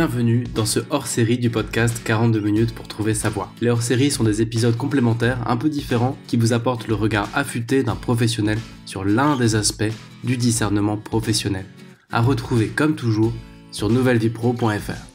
Bienvenue dans ce hors-série du podcast 42 minutes pour trouver sa voie. Les hors-séries sont des épisodes complémentaires un peu différents qui vous apportent le regard affûté d'un professionnel sur l'un des aspects du discernement professionnel. À retrouver comme toujours sur nouvellevipro.fr.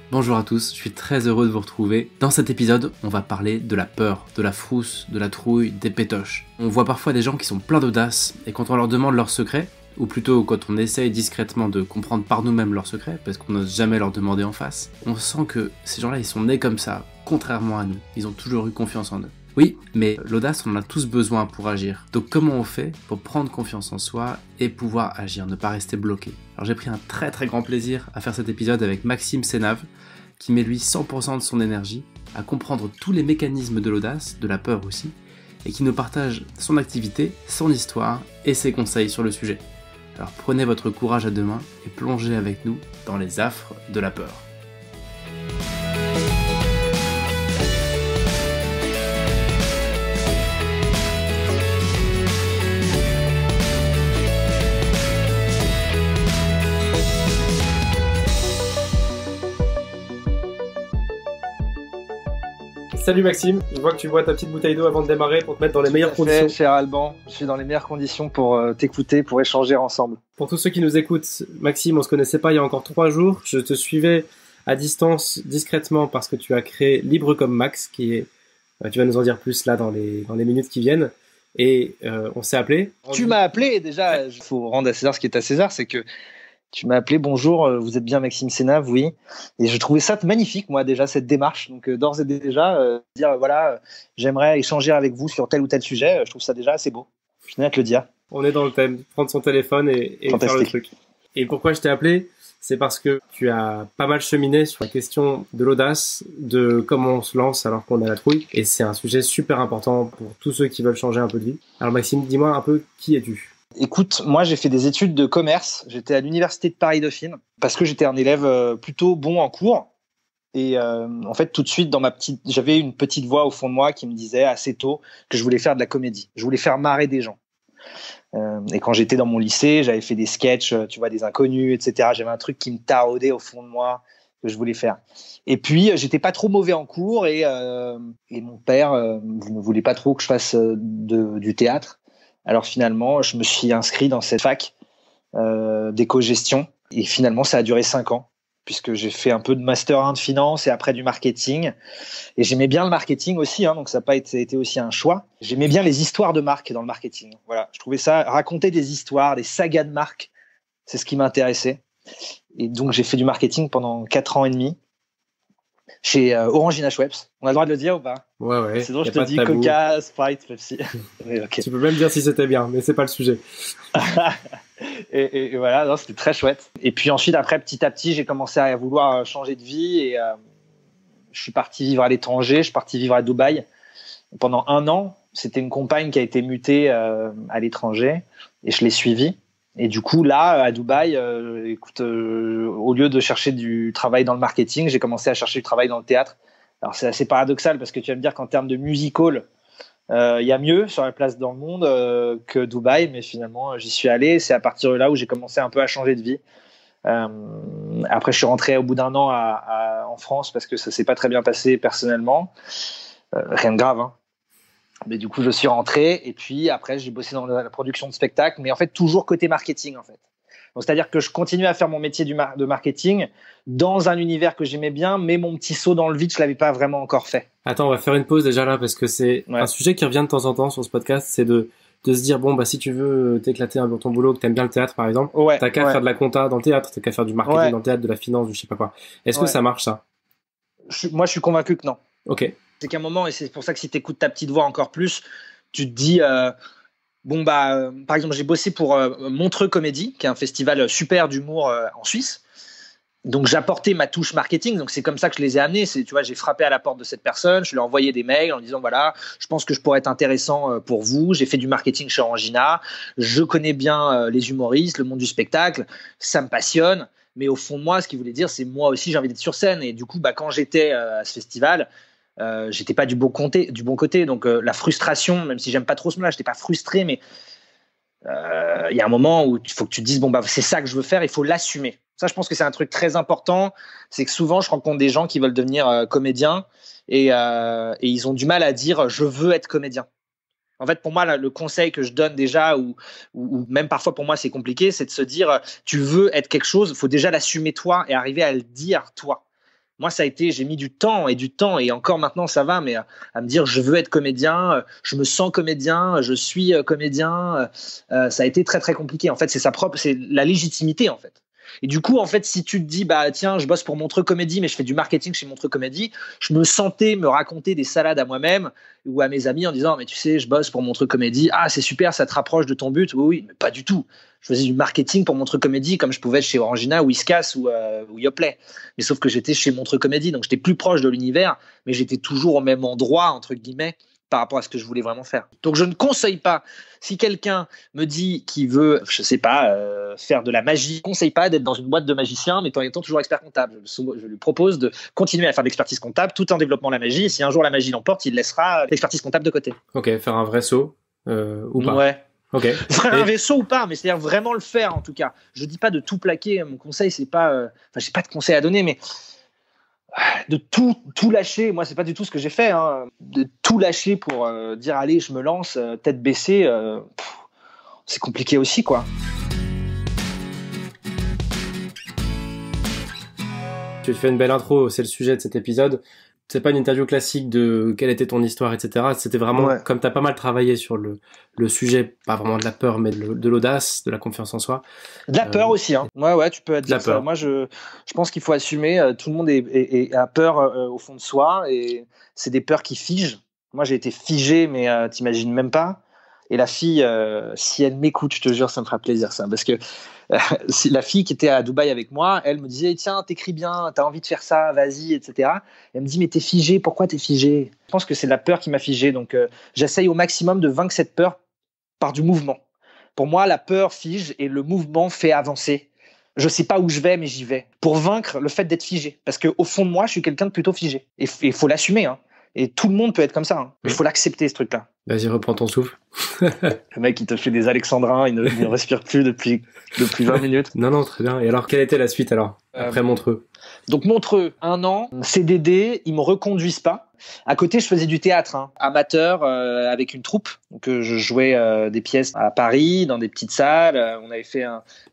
Bonjour à tous, je suis très heureux de vous retrouver. Dans cet épisode, on va parler de la peur, de la frousse, de la trouille, des pétoches. On voit parfois des gens qui sont pleins d'audace et quand on leur demande leurs secrets, ou plutôt quand on essaye discrètement de comprendre par nous-mêmes leurs secrets, parce qu'on n'ose jamais leur demander en face, on sent que ces gens-là, ils sont nés comme ça, contrairement à nous. Ils ont toujours eu confiance en eux. Oui, mais l'audace, on en a tous besoin pour agir. Donc comment on fait pour prendre confiance en soi et pouvoir agir, ne pas rester bloqué? Alors j'ai pris un très très grand plaisir à faire cet épisode avec Maxime Senave, qui met lui 100% de son énergie à comprendre tous les mécanismes de l'audace, de la peur aussi, et qui nous partage son activité, son histoire et ses conseils sur le sujet. Alors prenez votre courage à deux mains et plongez avec nous dans les affres de la peur. Salut Maxime, je vois que tu bois ta petite bouteille d'eau avant de démarrer pour te mettre dans les meilleures conditions. Cher Alban, je suis dans les meilleures conditions pour t'écouter, pour échanger ensemble. Pour tous ceux qui nous écoutent, Maxime, on se connaissait pas il y a encore 3 jours. Je te suivais à distance discrètement parce que tu as créé Libre comme Max, qui est, tu vas nous en dire plus là dans les minutes qui viennent. Et on s'est appelé. Tu m'as appelé déjà. Il faut rendre à César ce qui est à César, c'est que tu m'as appelé, bonjour, vous êtes bien Maxime Senave, oui. Et je trouvais ça magnifique, moi, déjà, cette démarche. Donc, d'ores et déjà, dire, voilà, j'aimerais échanger avec vous sur tel ou tel sujet, je trouve ça déjà assez beau. Je tenais à te le dire. On est dans le thème, prendre son téléphone et faire le truc. Et pourquoi je t'ai appelé? C'est parce que tu as pas mal cheminé sur la question de l'audace, de comment on se lance alors qu'on a la trouille. Et c'est un sujet super important pour tous ceux qui veulent changer un peu de vie. Alors, Maxime, dis-moi un peu, qui es-tu? Écoute, moi j'ai fait des études de commerce, j'étais à l'université de Paris-Dauphine parce que j'étais un élève plutôt bon en cours et en fait tout de suite j'avais une petite voix au fond de moi qui me disait assez tôt que je voulais faire de la comédie, je voulais faire marrer des gens. Et quand j'étais dans mon lycée, j'avais fait des sketchs, tu vois, des inconnus, etc. J'avais un truc qui me taraudait au fond de moi que je voulais faire. Et puis j'étais pas trop mauvais en cours et mon père ne voulait pas trop que je fasse du théâtre. Alors finalement, je me suis inscrit dans cette fac d'éco-gestion et finalement, ça a duré 5 ans puisque j'ai fait un peu de master 1 de finance et après du marketing. Et j'aimais bien le marketing aussi, donc ça n'a pas été aussi un choix. J'aimais bien les histoires de marques dans le marketing. Voilà, je trouvais ça, raconter des histoires, des sagas de marques, c'est ce qui m'intéressait. Et donc, j'ai fait du marketing pendant 4 ans et demi chez Orangina Schweppes. On a le droit de le dire ou pas? Ouais. Sinon, je te dis Coca, Sprite, Pepsi. Oui, okay. Tu peux même dire si c'était bien, mais c'est pas le sujet. et voilà, non, c'était très chouette. Et puis ensuite, après, petit à petit, j'ai commencé à vouloir changer de vie et je suis parti vivre à l'étranger. Je suis parti vivre à Dubaï pendant 1 an. C'était une compagne qui a été mutée à l'étranger et je l'ai suivie. Et du coup, là, à Dubaï, au lieu de chercher du travail dans le marketing, j'ai commencé à chercher du travail dans le théâtre. Alors, c'est assez paradoxal parce que tu vas me dire qu'en termes de musical, il y a mieux sur la place dans le monde que Dubaï, mais finalement, j'y suis allé. C'est à partir de là où j'ai commencé un peu à changer de vie. Après, je suis rentré au bout d'1 an en France parce que ça s'est pas très bien passé personnellement. Rien de grave, hein. Mais du coup, je suis rentré et puis après, j'ai bossé dans la production de spectacles, mais en fait, toujours côté marketing, en fait. Donc, c'est-à-dire que je continuais à faire mon métier de marketing dans un univers que j'aimais bien, mais mon petit saut dans le vide, je l'avais pas vraiment encore fait. Attends, on va faire une pause déjà là parce que c'est un sujet qui revient de temps en temps sur ce podcast, c'est de se dire bon bah si tu veux t'éclater dans ton boulot, que t'aimes bien le théâtre par exemple, t'as qu'à faire de la compta dans le théâtre, t'as qu'à faire du marketing dans le théâtre, de la finance, je sais pas quoi. Est-ce que ça marche ça? Moi, je suis convaincu que non. Ok. C'est qu'à un moment, et c'est pour ça que si tu écoutes ta petite voix encore plus, tu te dis par exemple, j'ai bossé pour Montreux Comédie, qui est un festival super d'humour en Suisse. Donc j'apportais ma touche marketing, donc c'est comme ça que je les ai amenés. Tu vois, j'ai frappé à la porte de cette personne, je lui ai envoyé des mails en disant voilà, je pense que je pourrais être intéressant pour vous. J'ai fait du marketing chez Orangina, je connais bien les humoristes, le monde du spectacle, ça me passionne. Mais au fond de moi, ce qu'il voulait dire, c'est moi aussi j'ai envie d'être sur scène. Et du coup, quand j'étais à ce festival, j'étais pas du bon côté. Donc la frustration, même si j'aime pas trop ce mot-là, j'étais pas frustré, mais Il y a un moment où il faut que tu te dises, bon, bah, c'est ça que je veux faire, il faut l'assumer. Ça, je pense que c'est un truc très important. C'est que souvent, je rencontre des gens qui veulent devenir comédiens et ils ont du mal à dire, je veux être comédien. En fait, pour moi, là, le conseil que je donne déjà, ou même parfois pour moi c'est compliqué, c'est de se dire, tu veux être quelque chose, il faut déjà l'assumer toi et arriver à le dire toi. Moi, ça a été, j'ai mis du temps et encore maintenant ça va, mais à me dire, je veux être comédien, je me sens comédien, je suis comédien, ça a été très très compliqué. En fait, c'est la légitimité en fait. Et du coup, en fait, si tu te dis, bah tiens, je bosse pour Montreux Comédie, mais je fais du marketing chez Montreux Comédie, je me sentais me raconter des salades à moi-même ou à mes amis en disant, mais tu sais, je bosse pour Montreux Comédie. Ah, c'est super, ça te rapproche de ton but. Oui, oui, mais pas du tout. Je faisais du marketing pour Montreux Comédie comme je pouvais être chez Orangina, Whiskas ou Yoplait. Mais sauf que j'étais chez Montreux Comédie, donc j'étais plus proche de l'univers, mais j'étais toujours au même endroit, entre guillemets, par rapport à ce que je voulais vraiment faire. Donc je ne conseille pas, si quelqu'un me dit qu'il veut, je sais pas, faire de la magie, je ne conseille pas d'être dans une boîte de magicien, mais en étant toujours expert comptable. Je lui propose de continuer à faire de l'expertise comptable tout en développant la magie. Et si un jour la magie l'emporte, il laissera l'expertise comptable de côté. Ok, faire un vrai saut ou pas. Ouais. Ok. Faire un vaisseau ou pas, mais c'est-à-dire vraiment le faire en tout cas. Je dis pas de tout plaquer. Mon conseil, c'est pas, j'ai pas de conseil à donner, mais de tout lâcher. Moi, c'est pas du tout ce que j'ai fait. Hein. De tout lâcher pour dire allez, je me lance, tête baissée. C'est compliqué aussi, quoi. Tu fais une belle intro, c'est le sujet de cet épisode. C'est pas une interview classique de quelle était ton histoire, etc. C'était vraiment, comme tu as pas mal travaillé sur le sujet, pas vraiment de la peur, mais de l'audace, de la confiance en soi. De la peur aussi. Hein. Ouais, tu peux dire ça. Moi, je pense qu'il faut assumer. Tout le monde a peur au fond de soi et c'est des peurs qui figent. Moi, j'ai été figé, mais t'imagines même pas. Et la fille, si elle m'écoute, je te jure, ça me fera plaisir ça, parce que la fille qui était à Dubaï avec moi, elle me disait tiens, t'écris bien, t'as envie de faire ça, vas-y, etc. Et elle me dit mais t'es figé, pourquoi t'es figé? Je pense que c'est la peur qui m'a figé, donc j'essaye au maximum de vaincre cette peur par du mouvement. Pour moi, la peur fige et le mouvement fait avancer. Je sais pas où je vais, mais j'y vais. Pour vaincre le fait d'être figé, parce que au fond de moi, je suis quelqu'un de plutôt figé. Et il faut l'assumer, hein. Et tout le monde peut être comme ça, hein. Il faut l'accepter, ce truc-là. Vas-y, reprends ton souffle. Le mec, il te fait des alexandrins, il ne respire plus depuis 20 minutes. Non, très bien. Et alors, quelle était la suite alors, après Montreux? Donc Montreux, 1 an, CDD, ils me reconduisent pas. À côté, je faisais du théâtre, hein, amateur, avec une troupe. Donc je jouais des pièces à Paris, dans des petites salles. On avait fait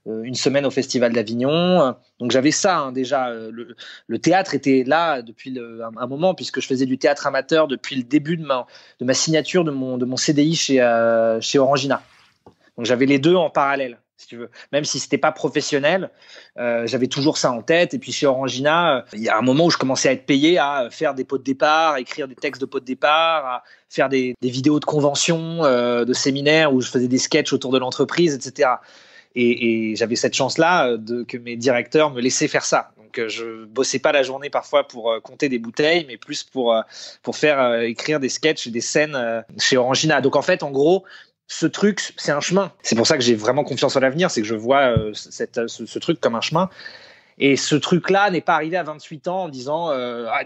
une semaine au Festival d'Avignon. Donc j'avais ça, hein, déjà. Le théâtre était là depuis un moment, puisque je faisais du théâtre amateur depuis le début de ma signature de mon CDI chez Orangina. Donc j'avais les deux en parallèle, si tu veux. Même si c'était pas professionnel, j'avais toujours ça en tête. Et puis chez Orangina, il y a un moment où je commençais à être payé à faire des pots de départ, à écrire des textes de pots de départ, à faire des vidéos de convention, de séminaires où je faisais des sketchs autour de l'entreprise, etc. Et j'avais cette chance-là que mes directeurs me laissaient faire ça. Donc je bossais pas la journée parfois pour compter des bouteilles, mais plus pour faire écrire des sketchs et des scènes chez Orangina. Donc en fait, en gros, ce truc, c'est un chemin. C'est pour ça que j'ai vraiment confiance en l'avenir, c'est que je vois ce truc comme un chemin. Et ce truc-là n'est pas arrivé à 28 ans en disant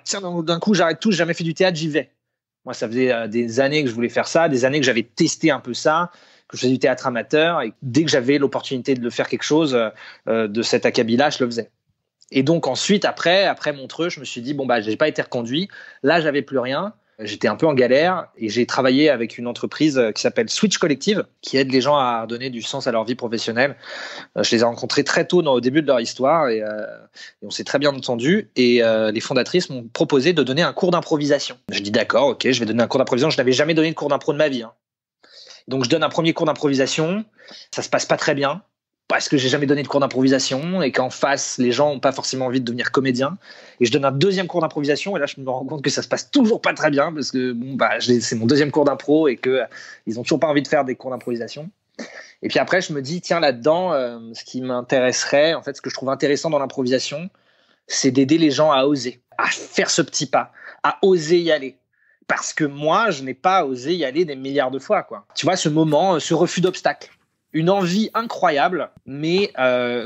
tiens, d'un coup, j'arrête tout, j'ai jamais fait du théâtre, j'y vais. Moi, ça faisait des années que je voulais faire ça, des années que j'avais testé un peu ça, que je faisais du théâtre amateur, et dès que j'avais l'opportunité de le faire quelque chose de cet acabit-là, je le faisais. Et donc ensuite, après Montreux, je me suis dit bon bah j'ai pas été reconduit, là j'avais plus rien. J'étais un peu en galère et j'ai travaillé avec une entreprise qui s'appelle Switch Collective, qui aide les gens à donner du sens à leur vie professionnelle. Je les ai rencontrés très tôt au début de leur histoire et on s'est très bien entendu. Et les fondatrices m'ont proposé de donner un cours d'improvisation. Je dis d'accord, ok, je vais donner un cours d'improvisation. Je n'avais jamais donné de cours d'impro de ma vie, hein. Donc je donne un premier cours d'improvisation. Ça se passe pas très bien, parce que j'ai jamais donné de cours d'improvisation et qu'en face, les gens ont pas forcément envie de devenir comédien. Et je donne un deuxième cours d'improvisation et là, je me rends compte que ça se passe toujours pas très bien parce que c'est mon deuxième cours d'impro et que ils ont toujours pas envie de faire des cours d'improvisation. Et puis après, je me dis, tiens, là-dedans, ce qui m'intéresserait, en fait, ce que je trouve intéressant dans l'improvisation, c'est d'aider les gens à oser, à faire ce petit pas, à oser y aller. Parce que moi, je n'ai pas osé y aller des milliards de fois, quoi. Tu vois, ce moment, ce refus d'obstacle. une envie incroyable, mais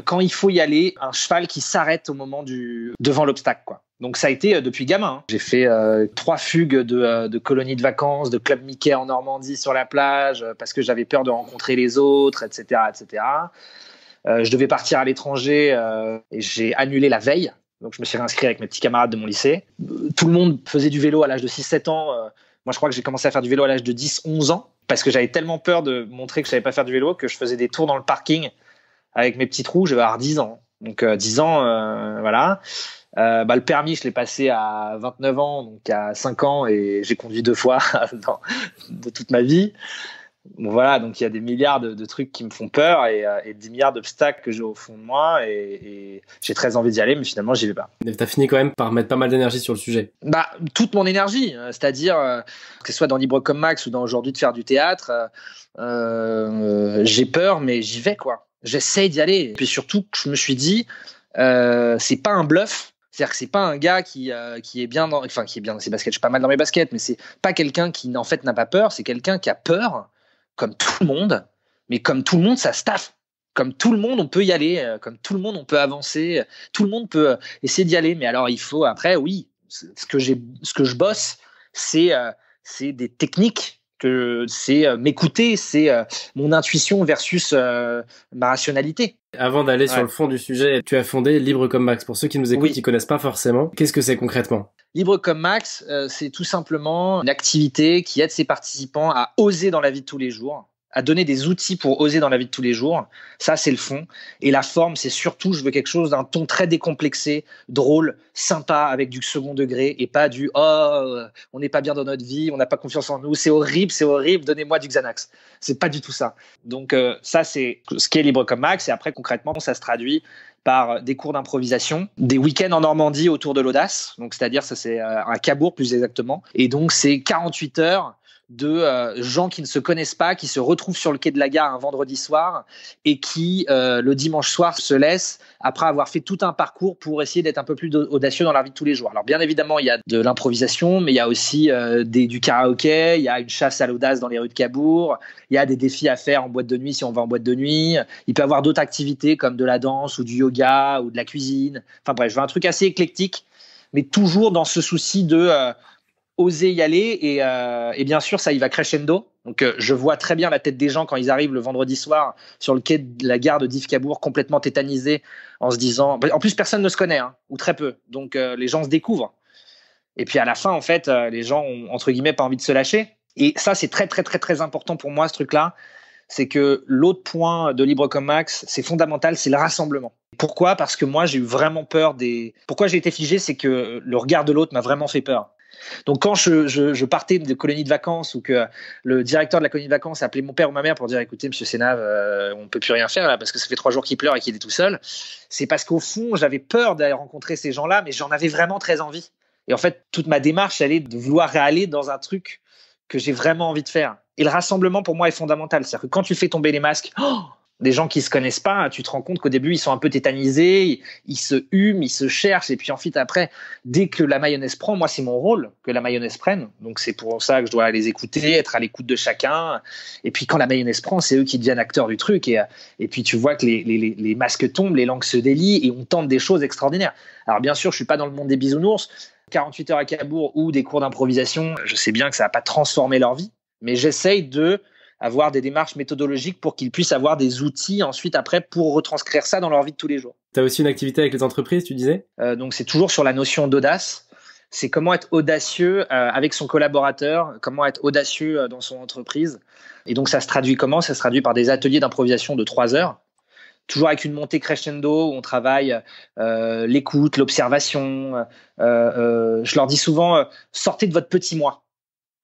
quand il faut y aller, un cheval qui s'arrête au moment devant l'obstacle, quoi. Donc ça a été depuis gamin. Hein. J'ai fait 3 fugues de colonies de vacances, de club Mickey en Normandie sur la plage, parce que j'avais peur de rencontrer les autres, etc., etc. Je devais partir à l'étranger et j'ai annulé la veille. Donc je me suis réinscrit avec mes petits camarades de mon lycée. Tout le monde faisait du vélo à l'âge de 6-7 ans. Moi, je crois que j'ai commencé à faire du vélo à l'âge de 10-11 ans, parce que j'avais tellement peur de montrer que je savais pas faire du vélo que je faisais des tours dans le parking avec mes petits trous. J'avais 10 ans. Donc 10 ans, voilà. Le permis, je l'ai passé à 29 ans, donc à 5 ans, et j'ai conduit 2 fois de toute ma vie. Bon, voilà, donc il y a des milliards de trucs qui me font peur et des milliards d'obstacles que j'ai au fond de moi et j'ai très envie d'y aller, mais finalement j'y vais pas. T'as fini quand même par mettre pas mal d'énergie sur le sujet. Toute mon énergie, c'est-à-dire que ce soit dans Libre comme Max ou dans Aujourd'hui de faire du théâtre, j'ai peur, mais j'y vais, quoi. J'essaye d'y aller. Et puis surtout, je me suis dit, c'est pas un bluff. C'est-à-dire que c'est pas un gars qui est bien dans ses baskets. Je suis pas mal dans mes baskets, mais c'est pas quelqu'un qui en fait n'a pas peur. C'est quelqu'un qui a peur, comme tout le monde. Mais comme tout le monde, ça se taffe. Comme tout le monde, on peut y aller. Comme tout le monde, on peut avancer. Tout le monde peut essayer d'y aller. Mais alors, il faut après, oui, ce que je bosse, c'est des techniques. C'est m'écouter, c'est mon intuition versus ma rationalité. Avant d'aller sur le fond du sujet, tu as fondé Libre comme Max. Pour ceux qui nous écoutent, qui connaissent pas forcément, qu'est-ce que c'est concrètement ? Libre comme Max, c'est tout simplement une activité qui aide ses participants à oser dans la vie de tous les jours, à donner des outils pour oser dans la vie de tous les jours. Ça, c'est le fond. Et la forme, c'est surtout, je veux quelque chose d'un ton très décomplexé, drôle, sympa, avec du second degré et pas du « Oh, on n'est pas bien dans notre vie, on n'a pas confiance en nous, c'est horrible, donnez-moi du Xanax ». C'est pas du tout ça. Donc ça, c'est ce qui est Libre comme Max. Et après, concrètement, ça se traduit par des cours d'improvisation, des week-ends en Normandie autour de l'audace. Donc, c'est-à-dire, ça, c'est à Cabourg, plus exactement. Et donc, c'est 48 heures de gens qui ne se connaissent pas, qui se retrouvent sur le quai de la gare un vendredi soir et qui, le dimanche soir, se laissent après avoir fait tout un parcours pour essayer d'être un peu plus audacieux dans la vie de tous les jours. Alors, bien évidemment, il y a de l'improvisation, mais il y a aussi du karaoké, il y a une chasse à l'audace dans les rues de Cabourg, il y a des défis à faire en boîte de nuit si on va en boîte de nuit, il peut y avoir d'autres activités comme de la danse ou du yoga ou de la cuisine. Enfin bref, je veux un truc assez éclectique, mais toujours dans ce souci de oser y aller et bien sûr ça y va crescendo. Donc je vois très bien la tête des gens quand ils arrivent le vendredi soir sur le quai de la gare de Dives-Cabourg complètement tétanisés en se disant en plus personne ne se connaît ou très peu, donc les gens se découvrent et puis à la fin en fait les gens ont entre guillemets pas envie de se lâcher et ça c'est très très très très important pour moi ce truc là, c'est que l'autre point de Libre comme Max, c'est fondamental, c'est le rassemblement. Pourquoi ? Parce que moi j'ai eu vraiment peur pourquoi j'ai été figé, c'est que le regard de l'autre m'a vraiment fait peur. Donc quand je partais de colonie de vacances ou que le directeur de la colonie de vacances appelait mon père ou ma mère pour dire écoutez monsieur Sénave, on peut plus rien faire là parce que ça fait 3 jours qu'il pleure et qu'il est tout seul, c'est parce qu'au fond j'avais peur d'aller rencontrer ces gens-là, mais j'en avais vraiment très envie. Et en fait toute ma démarche elle est de vouloir aller dans un truc que j'ai vraiment envie de faire. Et le rassemblement pour moi est fondamental, c'est-à-dire que quand tu fais tomber les masques, des gens qui se connaissent pas, tu te rends compte qu'au début ils sont un peu tétanisés, ils se hument, ils se cherchent, et puis ensuite après, dès que la mayonnaise prend, moi c'est mon rôle que la mayonnaise prenne, donc c'est pour ça que je dois les écouter, être à l'écoute de chacun, et puis quand la mayonnaise prend, c'est eux qui deviennent acteurs du truc, et puis tu vois que les masques tombent, les langues se délient, et on tente des choses extraordinaires. Alors bien sûr, je suis pas dans le monde des bisounours, 48 heures à Cabourg ou des cours d'improvisation, je sais bien que ça va pas transformer leur vie, mais j'essaye de avoir des démarches méthodologiques pour qu'ils puissent avoir des outils ensuite après pour retranscrire ça dans leur vie de tous les jours. Tu as aussi une activité avec les entreprises, tu disais ? Donc c'est toujours sur la notion d'audace. C'est comment être audacieux avec son collaborateur, comment être audacieux dans son entreprise. Et donc ça se traduit comment ? Ça se traduit par des ateliers d'improvisation de 3 heures. Toujours avec une montée crescendo où on travaille l'écoute, l'observation. Je leur dis souvent, sortez de votre petit moi.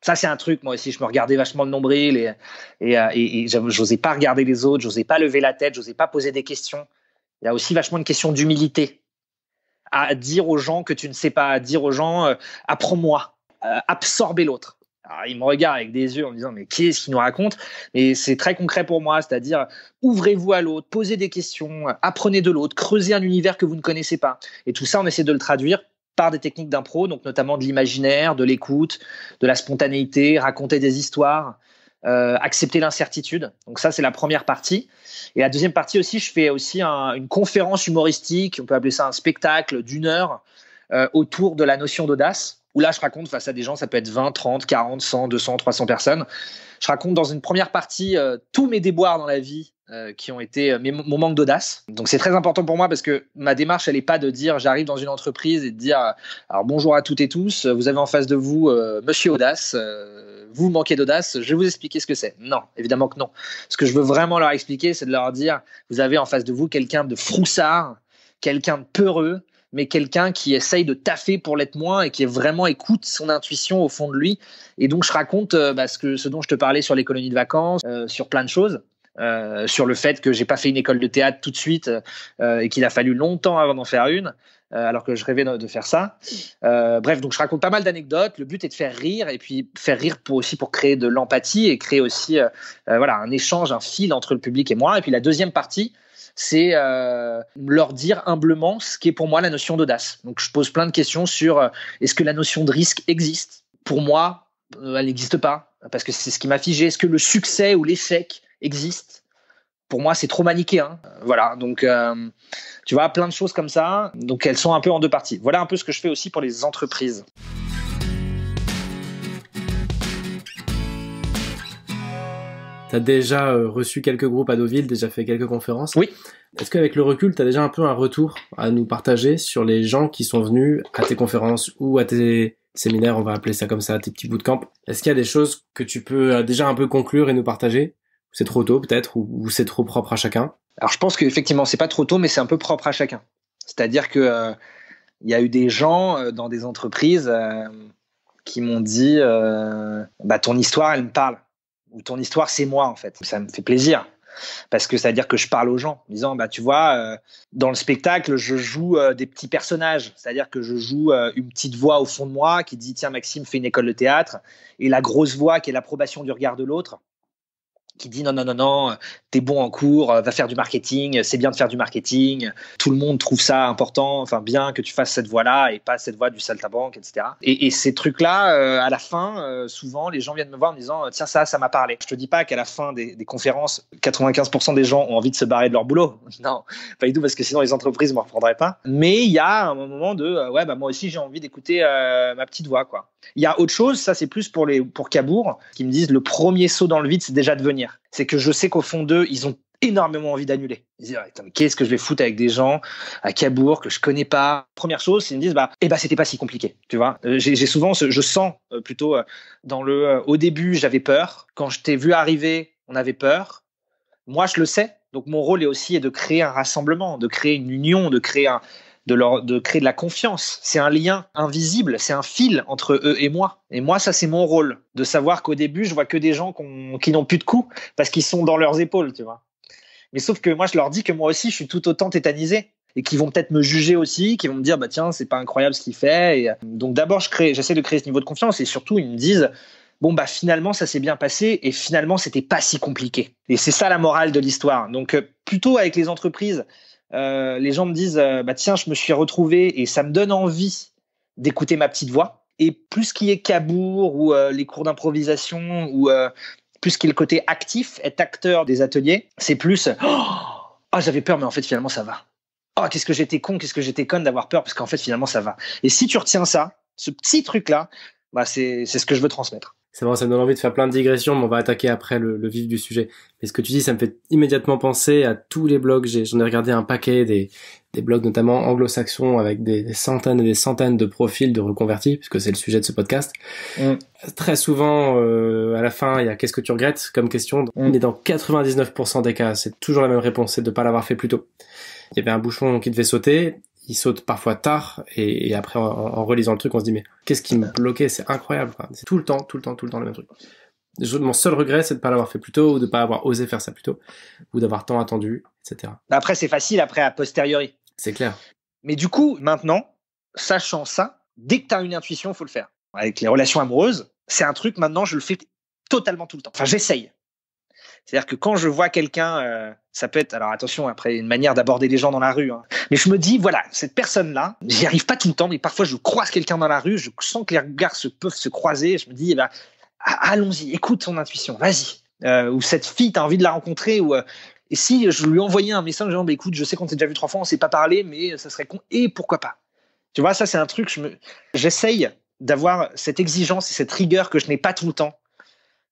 Ça, c'est un truc, moi aussi, je me regardais vachement le nombril et j'osais pas regarder les autres, j'osais pas lever la tête, j'osais pas poser des questions. Il y a aussi vachement une question d'humilité. À dire aux gens que tu ne sais pas, à dire aux gens apprends-moi, absorber l'autre. Alors, ils me regardent avec des yeux en me disant mais qui est-ce qui nous raconte ? Mais c'est très concret pour moi, c'est-à-dire ouvrez-vous à l'autre, posez des questions, apprenez de l'autre, creusez un univers que vous ne connaissez pas. Et tout ça, on essaie de le traduire par des techniques d'impro, donc notamment de l'imaginaire, de l'écoute, de la spontanéité, raconter des histoires, accepter l'incertitude. Donc ça, c'est la première partie. Et la deuxième partie aussi, je fais aussi une conférence humoristique, on peut appeler ça un spectacle d'1 heure autour de la notion d'audace, où là, je raconte face à des gens, ça peut être 20, 30, 40, 100, 200, 300 personnes. Je raconte dans une première partie tous mes déboires dans la vie qui ont été mon manque d'audace. Donc c'est très important pour moi parce que ma démarche, elle n'est pas de dire j'arrive dans une entreprise et de dire alors bonjour à toutes et tous, vous avez en face de vous Monsieur Audace, vous manquez d'audace, je vais vous expliquer ce que c'est. Non, évidemment que non. Ce que je veux vraiment leur expliquer, c'est de leur dire vous avez en face de vous quelqu'un de froussard, quelqu'un de peureux, mais quelqu'un qui essaye de taffer pour l'être moins et qui vraiment écoute son intuition au fond de lui. Et donc, je raconte ce dont je te parlais sur les colonies de vacances, sur plein de choses, sur le fait que j'ai pas fait une école de théâtre tout de suite et qu'il a fallu longtemps avant d'en faire une, alors que je rêvais de faire ça. Bref, donc je raconte pas mal d'anecdotes. Le but est de faire rire et puis faire rire pour créer de l'empathie et créer aussi un échange, un fil entre le public et moi. Et puis la deuxième partie, c'est leur dire humblement ce qui est pour moi la notion d'audace. Donc, je pose plein de questions sur est-ce que la notion de risque existe ? Pour moi, elle n'existe pas, parce que c'est ce qui m'a figé. Est-ce que le succès ou l'échec existe ? Pour moi, c'est trop manichéen. Voilà, donc tu vois, plein de choses comme ça. Donc, elles sont un peu en deux parties. Voilà un peu ce que je fais aussi pour les entreprises. Tu as déjà reçu quelques groupes à Deauville, déjà fait quelques conférences. Oui. Est-ce qu'avec le recul, tu as déjà un peu un retour à nous partager sur les gens qui sont venus à tes conférences ou à tes séminaires, on va appeler ça comme ça, tes petits bootcamps? Est-ce qu'il y a des choses que tu peux déjà un peu conclure et nous partager? C'est trop tôt peut-être ou c'est trop propre à chacun? Alors je pense qu'effectivement, c'est pas trop tôt, mais c'est un peu propre à chacun. C'est-à-dire que il y a eu des gens dans des entreprises qui m'ont dit ton histoire, elle me parle. Ou ton histoire, c'est moi, en fait. Ça me fait plaisir. Parce que ça veut dire que je parle aux gens, en disant, tu vois, dans le spectacle, je joue des petits personnages. C'est-à-dire que je joue une petite voix au fond de moi qui dit, tiens, Maxime, fais une école de théâtre. Et la grosse voix qui est l'approbation du regard de l'autre, qui dit non, t'es bon en cours, va faire du marketing, c'est bien de faire du marketing, tout le monde trouve ça important, enfin bien que tu fasses cette voie-là et pas cette voie du saltimbanque, etc. Et ces trucs-là, à la fin, souvent, les gens viennent me voir en me disant tiens, ça m'a parlé. Je te dis pas qu'à la fin des conférences, 95% des gens ont envie de se barrer de leur boulot. Non, pas du tout, parce que sinon les entreprises ne me reprendraient pas. Mais il y a un moment de moi aussi j'ai envie d'écouter ma petette voix, quoi. Il y a autre chose, ça c'est plus pour Cabourg, qui me disent le premier saut dans le vide, c'est déjà de venir. C'est que je sais qu'au fond d'eux, ils ont énormément envie d'annuler. Ils disent mais qu'est-ce que je vais foutre avec des gens à Cabourg que je connais pas. Première chose, c'est qu'ils me disent c'était pas si compliqué, tu vois. J'ai souvent je sens plutôt dans au début, j'avais peur. Quand je t'ai vu arriver, on avait peur. Moi, je le sais. Donc mon rôle est aussi de créer un rassemblement, de créer une union, de créer de la confiance. C'est un lien invisible, c'est un fil entre eux et moi. Et moi, ça, c'est mon rôle, de savoir qu'au début, je vois que des gens qui n'ont plus de coups parce qu'ils sont dans leurs épaules, tu vois. Mais sauf que moi, je leur dis que moi aussi, je suis tout autant tétanisé et qu'ils vont peut-être me juger aussi, qu'ils vont me dire, tiens, c'est pas incroyable ce qu'il fait. Et donc d'abord, j'essaie de créer ce niveau de confiance et surtout, ils me disent, finalement, ça s'est bien passé et finalement, c'était pas si compliqué. Et c'est ça la morale de l'histoire. Donc, plutôt avec les entreprises, les gens me disent tiens, je me suis retrouvé et ça me donne envie d'écouter ma petite voix. Et plus qu'il y ait Cabourg ou les cours d'improvisation ou plus qu'il y ait le côté actif, être acteur des ateliers, c'est plus j'avais peur mais en fait finalement ça va. Qu'est-ce que j'étais conne d'avoir peur parce qu'en fait finalement ça va. Et si tu retiens ça, ce petit truc là, c'est ce que je veux transmettre. C'est vrai, ça me donne envie de faire plein de digressions, mais on va attaquer après le vif du sujet. Mais ce que tu dis, ça me fait immédiatement penser à tous les blogs. J'en ai regardé un paquet, des blogs notamment anglo-saxons avec des centaines et des centaines de profils de reconvertis, puisque c'est le sujet de ce podcast. Très souvent, à la fin, il y a qu'est-ce que tu regrettes comme question. Mais dans 99% des cas, c'est toujours la même réponse, c'est de ne pas l'avoir fait plus tôt. Il y avait un bouchon qui devait sauter. Il saute parfois tard et après en relisant le truc on se dit mais qu'est-ce qui me bloquait, c'est incroyable quoi. C'est tout le temps le même truc. Mon seul regret c'est de pas l'avoir fait plus tôt ou de pas avoir osé faire ça plus tôt ou d'avoir tant attendu, etc. Après c'est facile a posteriori. C'est clair. Mais du coup maintenant, sachant ça, dès que tu as une intuition, faut le faire. Avec les relations amoureuses, c'est un truc maintenant je le fais totalement tout le temps. Enfin j'essaye. C'est-à-dire que quand je vois quelqu'un, ça peut être, alors attention, après une manière d'aborder les gens dans la rue, hein, mais je me dis, voilà, cette personne-là, j'y arrive pas tout le temps, mais parfois je croise quelqu'un dans la rue, je sens que les regards peuvent se croiser, et je me dis, allons-y, écoute ton intuition, vas-y. Ou cette fille, t'as envie de la rencontrer, et si je lui envoyais un message en disant, écoute, je sais qu'on s'est déjà vu 3 fois, on s'est pas parlé, mais ça serait con, et pourquoi pas. Tu vois, ça c'est un truc, j'essaye d'avoir cette exigence et cette rigueur que je n'ai pas tout le temps.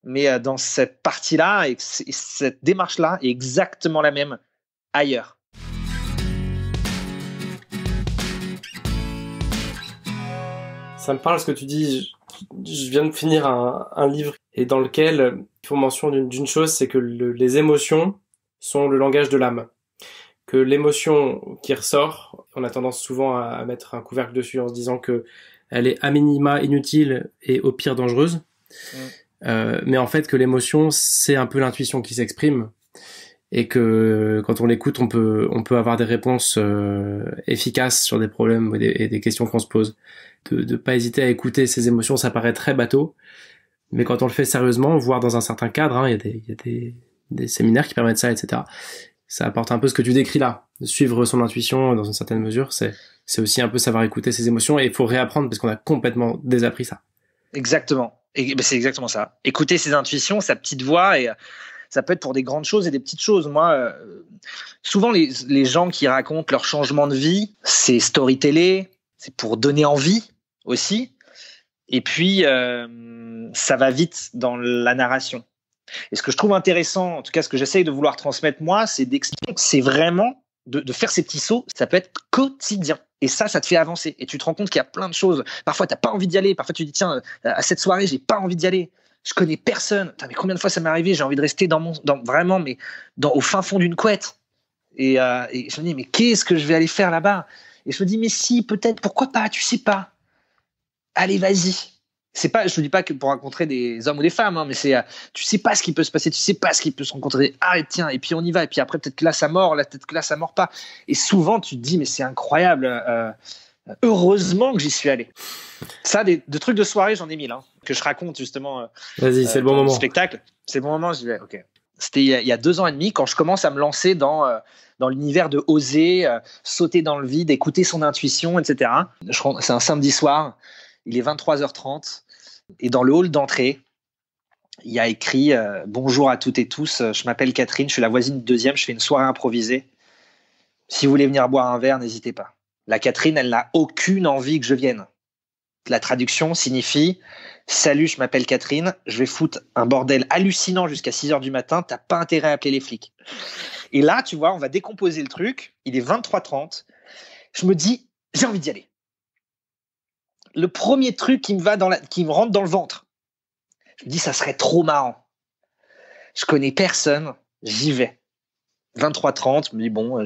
Mais dans cette partie-là, et cette démarche-là est exactement la même ailleurs. Ça me parle ce que tu dis. Je viens de finir un livre et dans lequel ils font mention d'une chose, c'est que les émotions sont le langage de l'âme. Que l'émotion qui ressort, on a tendance souvent à mettre un couvercle dessus en se disant que elle est à minima inutile et au pire dangereuse. Mais en fait que l'émotion c'est un peu l'intuition qui s'exprime et que quand on l'écoute on peut avoir des réponses efficaces sur des problèmes et des questions qu'on se pose. De pas hésiter à écouter ses émotions, ça paraît très bateau, mais quand on le fait sérieusement, voire dans un certain cadre, il y a des séminaires qui permettent ça, etc. Ça apporte un peu ce que tu décris là, de suivre son intuition dans une certaine mesure, c'est aussi un peu savoir écouter ses émotions, et il faut réapprendre parce qu'on a complètement désappris ça. Exactement. Et c'est exactement ça. Écouter ses intuitions, sa petite voix, et ça peut être pour des grandes choses et des petites choses. Moi, souvent les gens qui racontent leur changement de vie, c'est storyteller, c'est pour donner envie aussi. Et puis, ça va vite dans la narration. Et ce que je trouve intéressant, en tout cas ce que j'essaye de vouloir transmettre moi, c'est d'expliquer que c'est vraiment de faire ces petits sauts, ça peut être quotidien. Et ça te fait avancer. Et tu te rends compte qu'il y a plein de choses. Parfois, t'as pas envie d'y aller. Parfois, tu dis, tiens, à cette soirée, j'ai pas envie d'y aller. Je connais personne. Putain, mais combien de fois ça m'est arrivé? J'ai envie de rester au fin fond d'une couette. Et je me dis, mais qu'est-ce que je vais aller faire là-bas? Et je me dis, mais si, peut-être, pourquoi pas? Tu sais pas. Allez, vas-y. C'est pas, je ne dis pas que pour rencontrer des hommes ou des femmes, hein, mais tu sais pas ce qui peut se passer, tu sais pas ce qui peut se rencontrer. Ah, tiens, et puis on y va. Et puis après, peut-être que là, ça mord, peut-être que là, ça mord pas. Et souvent, tu te dis, mais c'est incroyable. Heureusement que j'y suis allé. Ça, de trucs de soirée, j'en ai 1000, hein, que je raconte justement. Vas-y, c'est le bon moment. Spectacle. C'est le bon moment, j'y vais. Ok. C'était il y a 2 ans et demi quand je commence à me lancer dans l'univers de oser, sauter dans le vide, écouter son intuition, etc. C'est un samedi soir. Il est 23h30 et dans le hall d'entrée, il y a écrit bonjour à toutes et tous, je m'appelle Catherine, je suis la voisine du 2e, je fais une soirée improvisée. Si vous voulez venir boire un verre, n'hésitez pas. La Catherine, elle n'a aucune envie que je vienne. La traduction signifie salut, je m'appelle Catherine, je vais foutre un bordel hallucinant jusqu'à 6h du matin, t'as pas intérêt à appeler les flics. Et là, tu vois, on va décomposer le truc, il est 23h30, je me dis j'ai envie d'y aller. Le premier truc qui me rentre dans le ventre. Je me dis, ça serait trop marrant. Je connais personne, j'y vais. 23h30, je me dis, bon,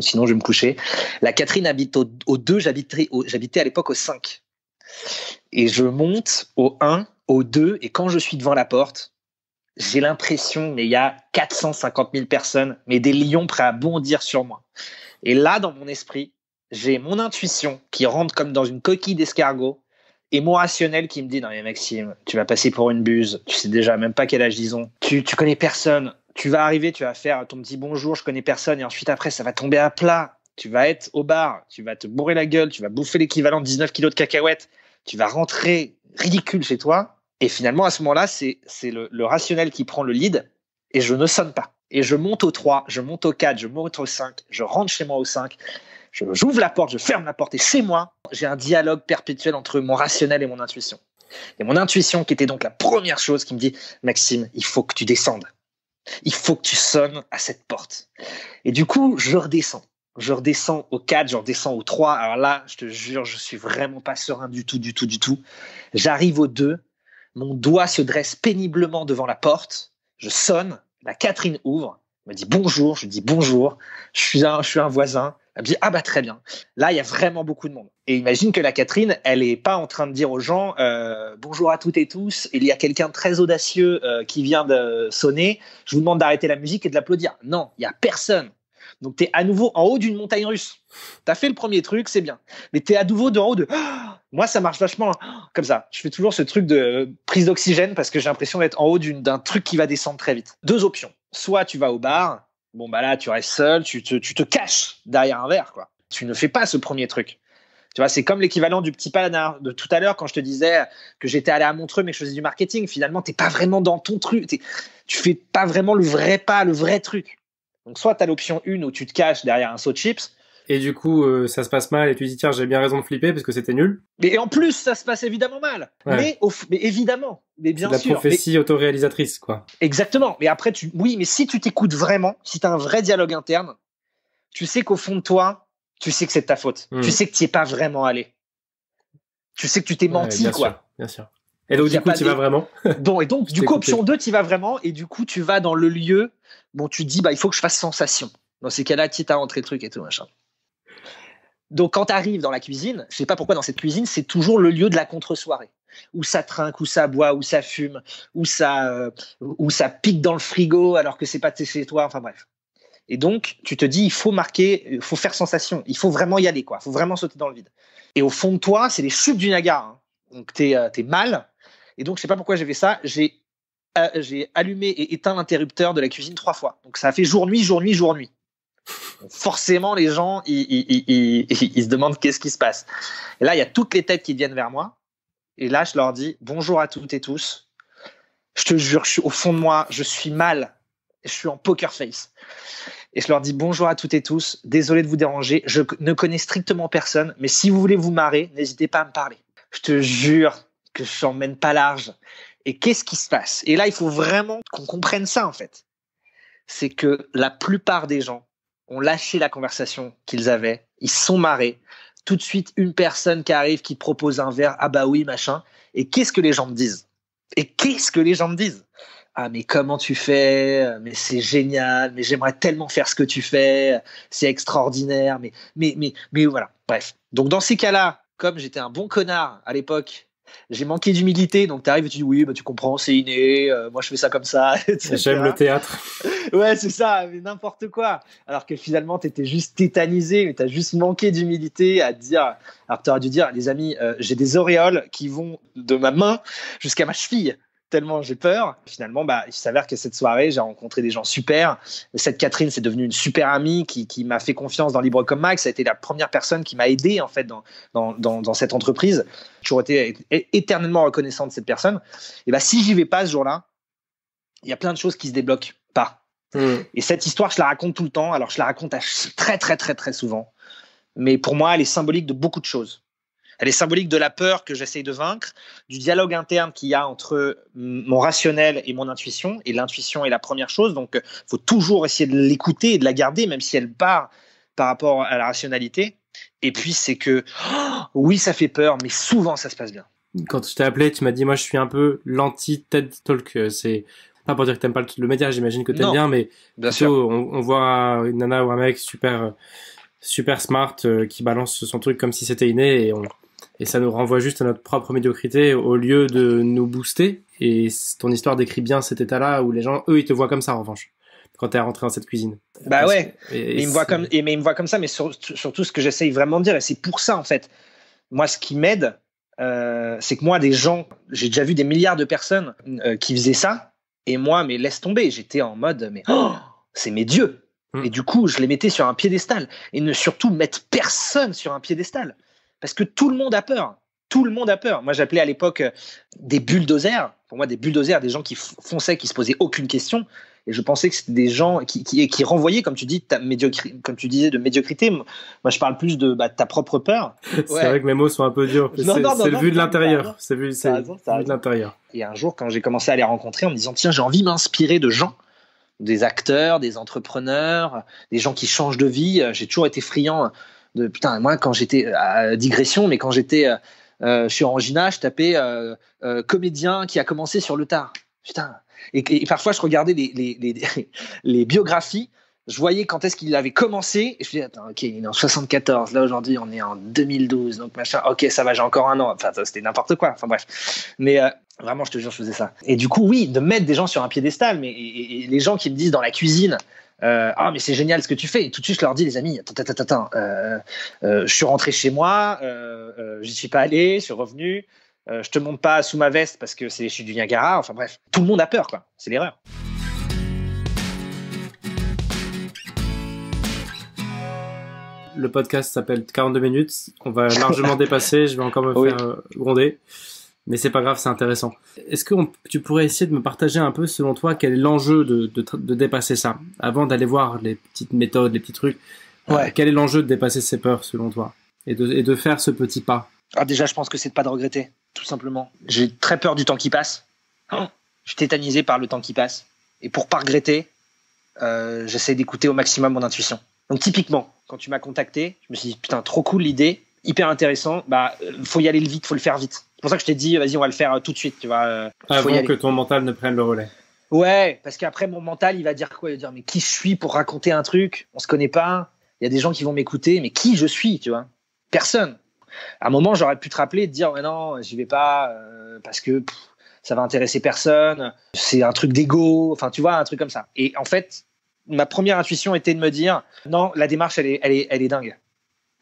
sinon je vais me coucher. La Catherine habite au 2, j'habitais à l'époque au 5. Et je monte au 1, au 2, et quand je suis devant la porte, j'ai l'impression, mais il y a 450 000 personnes, mais des lions prêts à bondir sur moi. Et là, dans mon esprit, j'ai mon intuition qui rentre comme dans une coquille d'escargot et mon rationnel qui me dit non mais Maxime, tu vas passer pour une buse, tu sais déjà même pas quel âge ils ont, tu connais personne, tu vas arriver, tu vas faire ton petit bonjour, je connais personne, et ensuite après ça va tomber à plat, tu vas être au bar, tu vas te bourrer la gueule, tu vas bouffer l'équivalent de 19 kilos de cacahuètes, tu vas rentrer ridicule chez toi, et finalement à ce moment-là c'est le rationnel qui prend le lead et je ne sonne pas. Et je monte au 3, je monte au 4, je monte au 5, je rentre chez moi au 5, j'ouvre la porte, je ferme la porte et chez moi, j'ai un dialogue perpétuel entre mon rationnel et mon intuition. Et mon intuition qui était donc la première chose qui me dit « Maxime, il faut que tu descendes. Il faut que tu sonnes à cette porte. » Et du coup, je redescends. Je redescends au 4, je redescends au 3. Alors là, je te jure, je suis vraiment pas serein du tout. J'arrive au 2, mon doigt se dresse péniblement devant la porte, je sonne, la Catherine ouvre, me dit bonjour, je dis bonjour, je suis un voisin. Elle me dit ah bah très bien. Là il y a vraiment beaucoup de monde. Et imagine que la Catherine, elle est pas en train de dire aux gens bonjour à toutes et tous. Il y a quelqu'un de très audacieux qui vient de sonner. Je vous demande d'arrêter la musique et de l'applaudir. Non, il y a personne. Donc t'es à nouveau en haut d'une montagne russe. T'as fait le premier truc, c'est bien. Mais t'es à nouveau en haut de. Moi ça marche vachement comme ça. Je fais toujours ce truc de prise d'oxygène parce que j'ai l'impression d'être en haut d'un truc qui va descendre très vite. 2 options. Soit tu vas au bar. Bon, bah là, tu restes seul, tu te caches derrière un verre, quoi. Tu ne fais pas ce premier truc. Tu vois, c'est comme l'équivalent du petit pas de tout à l'heure quand je te disais que j'étais allé à Montreux mais que je faisais du marketing. Finalement, t'es pas vraiment dans ton truc. Tu fais pas vraiment le vrai pas, le vrai truc. Donc, soit t'as l'option 1 où tu te caches derrière un seau de chips. Et du coup, ça se passe mal et tu dis tiens, j'ai bien raison de flipper parce que c'était nul. Mais en plus, ça se passe évidemment mal. Ouais. Mais évidemment, mais bien sûr. C'est la prophétie autoréalisatrice, quoi. Exactement. Mais après, mais si tu t'écoutes vraiment, si t'as un vrai dialogue interne, tu sais qu'au fond de toi, tu sais que c'est de ta faute. Tu sais que tu n'y es pas vraiment allé. Tu sais que tu t'es menti, bien quoi. Sûr, bien sûr. Et donc, du coup, tu vas vraiment. Bon, et donc, du coup, option 2, tu y vas vraiment. Et du coup, tu vas dans le lieu. Bon, tu te dis, il faut que je fasse sensation. Dans ces cas-là, quitte à rentrer le truc et tout, machin. Donc, quand tu arrives dans la cuisine, je sais pas pourquoi dans cette cuisine, c'est toujours le lieu de la contre-soirée. Où ça trinque, où ça boit, où ça fume, où ça pique dans le frigo alors que c'est pas chez toi. Enfin, bref. Et donc, tu te dis, il faut marquer, il faut faire sensation. Il faut vraiment y aller, quoi. Il faut vraiment sauter dans le vide. Et au fond de toi, c'est les chutes du Niagara. Hein. Donc, t'es mal. Et donc, je sais pas pourquoi j'ai fait ça. J'ai allumé et éteint l'interrupteur de la cuisine 3 fois. Donc, ça a fait jour-nuit, jour-nuit, jour-nuit. Donc, forcément, les gens, ils se demandent qu'est-ce qui se passe. Et là, il y a toutes les têtes qui viennent vers moi. Et là, je leur dis, bonjour à toutes et tous. Je te jure, au fond de moi, je suis mal. Je suis en poker face. Et je leur dis bonjour à toutes et tous. Désolé de vous déranger. Je ne connais strictement personne. Mais si vous voulez vous marrer, n'hésitez pas à me parler. Je te jure que je n'emmène pas large. Et qu'est-ce qui se passe? Et là, il faut vraiment qu'on comprenne ça, en fait. C'est que la plupart des gens ont lâché la conversation qu'ils avaient. Ils se sont marrés. Tout de suite, une personne qui arrive, qui te propose un verre. Ah bah oui, machin. Et qu'est-ce que les gens me disent? Ah, mais comment tu fais? Mais c'est génial. Mais j'aimerais tellement faire ce que tu fais. C'est extraordinaire. Mais voilà. Bref. Donc, dans ces cas-là, comme j'étais un bon connard à l'époque, j'ai manqué d'humilité. Donc, tu arrives et tu dis oui, tu comprends, c'est inné. Moi, je fais ça comme ça. Etc. J'aime le théâtre. Ouais, c'est ça. Mais n'importe quoi. Alors que finalement, tu étais juste tétanisé. Mais tu as juste manqué d'humilité à te dire. Alors, tu aurais dû dire, les amis, j'ai des auréoles qui vont de ma main jusqu'à ma cheville. Tellement j'ai peur. Finalement, il s'avère que cette soirée, j'ai rencontré des gens super. Cette Catherine, c'est devenue une super amie qui m'a fait confiance dans Libre comme Max. Ça a été la première personne qui m'a aidé en fait dans cette entreprise. J'ai toujours été éternellement reconnaissant de cette personne. Et si j'y vais pas ce jour-là, il y a plein de choses qui se débloquent pas. Et cette histoire, je la raconte tout le temps. Alors, je la raconte très, très, très, très souvent. Mais pour moi, elle est symbolique de beaucoup de choses. Elle est symbolique de la peur que j'essaye de vaincre, du dialogue interne qu'il y a entre mon rationnel et mon intuition. Et l'intuition est la première chose. Donc, il faut toujours essayer de l'écouter et de la garder, même si elle part par rapport à la rationalité. Et puis, c'est que, oui, ça fait peur, mais souvent, ça se passe bien. Quand je t'ai appelé, tu m'as dit, moi, je suis un peu l'anti-TED Talk. C'est pas pour dire que t'aimes pas le média, j'imagine que t'aimes bien, mais plutôt, on voit une nana ou un mec super smart qui balance son truc comme si c'était inné et ça nous renvoie juste à notre propre médiocrité au lieu de nous booster. Et ton histoire décrit bien cet état-là où les gens, eux, ils te voient comme ça en revanche quand t'es rentré dans cette cuisine. Ouais. Mais ils me voient comme ça, mais surtout ce que j'essaye vraiment de dire, et c'est pour ça en fait. Moi, ce qui m'aide, c'est que moi, j'ai déjà vu des milliards de personnes qui faisaient ça, et moi, mais laisse tomber, j'étais en mode, mais c'est mes dieux. Et du coup, je les mettais sur un piédestal. Et ne surtout mettre personne sur un piédestal. Parce que tout le monde a peur. Tout le monde a peur. Moi, j'appelais à l'époque des bulldozers. Pour moi, des bulldozers, des gens qui fonçaient, qui se posaient aucune question. Et je pensais que c'était des gens qui renvoyaient, comme tu dis, comme tu disais, de médiocrité. Moi, je parle plus de ta propre peur. C'est vrai que mes mots sont un peu durs. C'est le vu de l'intérieur. C'est vu de l'intérieur. Et un jour, quand j'ai commencé à les rencontrer en me disant, tiens, j'ai envie de m'inspirer de gens, des acteurs, des entrepreneurs, des gens qui changent de vie. J'ai toujours été friand de moi quand j'étais à digression, mais quand j'étais chez Orangina, je tapais comédien qui a commencé sur le tard. Et parfois je regardais les biographies, je voyais quand est-ce qu'il avait commencé et je me disais attends, ok, il est en 74, là aujourd'hui on est en 2012, donc machin, ok, ça va, j'ai encore un an. Enfin, c'était n'importe quoi. Enfin bref, mais vraiment, je te jure, je faisais ça. Et du coup, oui, de mettre des gens sur un piédestal, mais et les gens qui me disent dans la cuisine, mais c'est génial ce que tu fais. Et tout de suite, je leur dis, les amis, attends, je suis rentré chez moi, j'y suis pas allé, je suis revenu, je te monte pas sous ma veste parce que c'est les chutes du Niagara. Enfin bref, tout le monde a peur, quoi. C'est l'erreur. le podcast s'appelle 42 minutes. On va largement dépasser. Je vais encore me faire gronder. Mais c'est pas grave, c'est intéressant. Est-ce que tu pourrais essayer de me partager un peu, selon toi, quel est l'enjeu de dépasser ça? Avant d'aller voir les petites méthodes, les petits trucs, quel est l'enjeu de dépasser ces peurs, selon toi? Et de faire ce petit pas? Déjà, je pense que c'est de pas de regretter, tout simplement. J'ai très peur du temps qui passe. Je suis tétanisé par le temps qui passe. Et pour pas regretter, j'essaie d'écouter au maximum mon intuition. Donc typiquement, quand tu m'as contacté, je me suis dit, putain, trop cool l'idée, hyper intéressant, faut y aller vite, faut le faire vite. C'est pour ça que je t'ai dit, vas-y, on va le faire tout de suite, tu vois. Avant que ton mental ne prenne le relais. Ouais, parce qu'après, mon mental, il va dire quoi? Il va dire, mais qui je suis pour raconter un truc? On se connaît pas. Il y a des gens qui vont m'écouter, mais qui je suis, tu vois? Personne. À un moment, j'aurais pu te rappeler et te dire, mais non, j'y vais pas, parce que ça va intéresser personne. C'est un truc d'ego. Enfin, tu vois, un truc comme ça. Et en fait, ma première intuition était de me dire, non, la démarche, elle est dingue.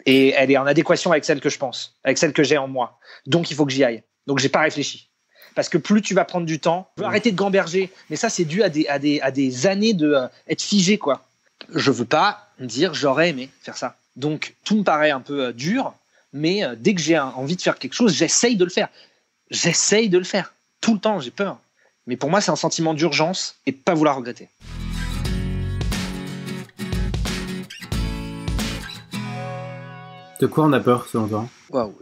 Et elle est en adéquation avec celle que je pense, avec celle que j'ai en moi. Donc, il faut que j'y aille. Donc, j'ai pas réfléchi. Parce que plus tu vas prendre du temps, je veux arrêter de gamberger. Mais ça, c'est dû à des années de être figé, quoi. Je veux pas me dire, j'aurais aimé faire ça. Donc, tout me paraît un peu dur. Mais dès que j'ai envie de faire quelque chose, j'essaye de le faire. J'essaye de le faire. Tout le temps, j'ai peur. Mais pour moi, c'est un sentiment d'urgence et de pas vouloir regretter. De quoi on a peur, selon toi?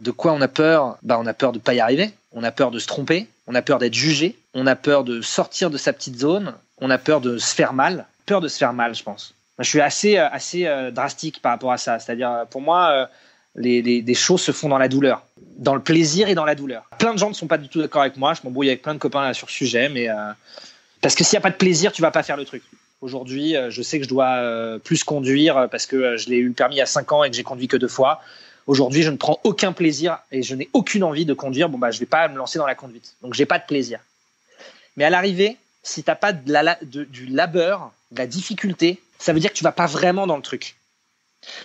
De quoi on a peur? On a peur de pas y arriver. On a peur de se tromper. On a peur d'être jugé. On a peur de sortir de sa petite zone. On a peur de se faire mal. Peur de se faire mal, je pense. Je suis assez drastique par rapport à ça. C'est-à-dire, pour moi, des choses se font dans la douleur. Dans le plaisir et dans la douleur. Plein de gens ne sont pas du tout d'accord avec moi. Je m'embrouille avec plein de copains là, sur ce sujet. Mais parce que s'il n'y a pas de plaisir, tu vas pas faire le truc. Aujourd'hui, je sais que je dois plus conduire parce que je l'ai eu le permis il y a 5 ans et que j'ai conduit que 2 fois. Aujourd'hui, je ne prends aucun plaisir et je n'ai aucune envie de conduire. Je vais pas me lancer dans la conduite. Donc, j'ai pas de plaisir. Mais à l'arrivée, si t'as pas du labeur, de la difficulté, ça veut dire que tu vas pas vraiment dans le truc.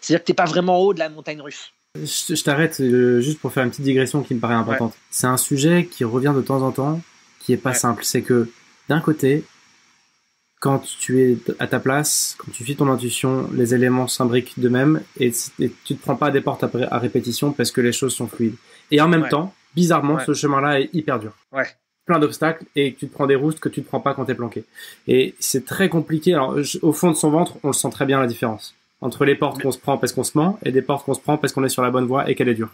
C'est-à-dire que t'es pas vraiment en haut de la montagne russe. Je t'arrête juste pour faire une petite digression qui me paraît importante. Ouais. C'est un sujet qui revient de temps en temps, qui est pas simple. C'est que d'un côté, quand tu es à ta place, quand tu suis ton intuition, les éléments s'imbriquent d'eux-mêmes et tu te prends pas des portes à répétition parce que les choses sont fluides. Et en même temps, bizarrement, ce chemin-là est hyper dur. Plein d'obstacles et tu te prends des roustes que tu te prends pas quand t'es planqué. Et c'est très compliqué. Alors, au fond de son ventre, on le sent très bien la différence entre les portes qu'on se prend parce qu'on se ment et des portes qu'on se prend parce qu'on est sur la bonne voie et qu'elle est dure.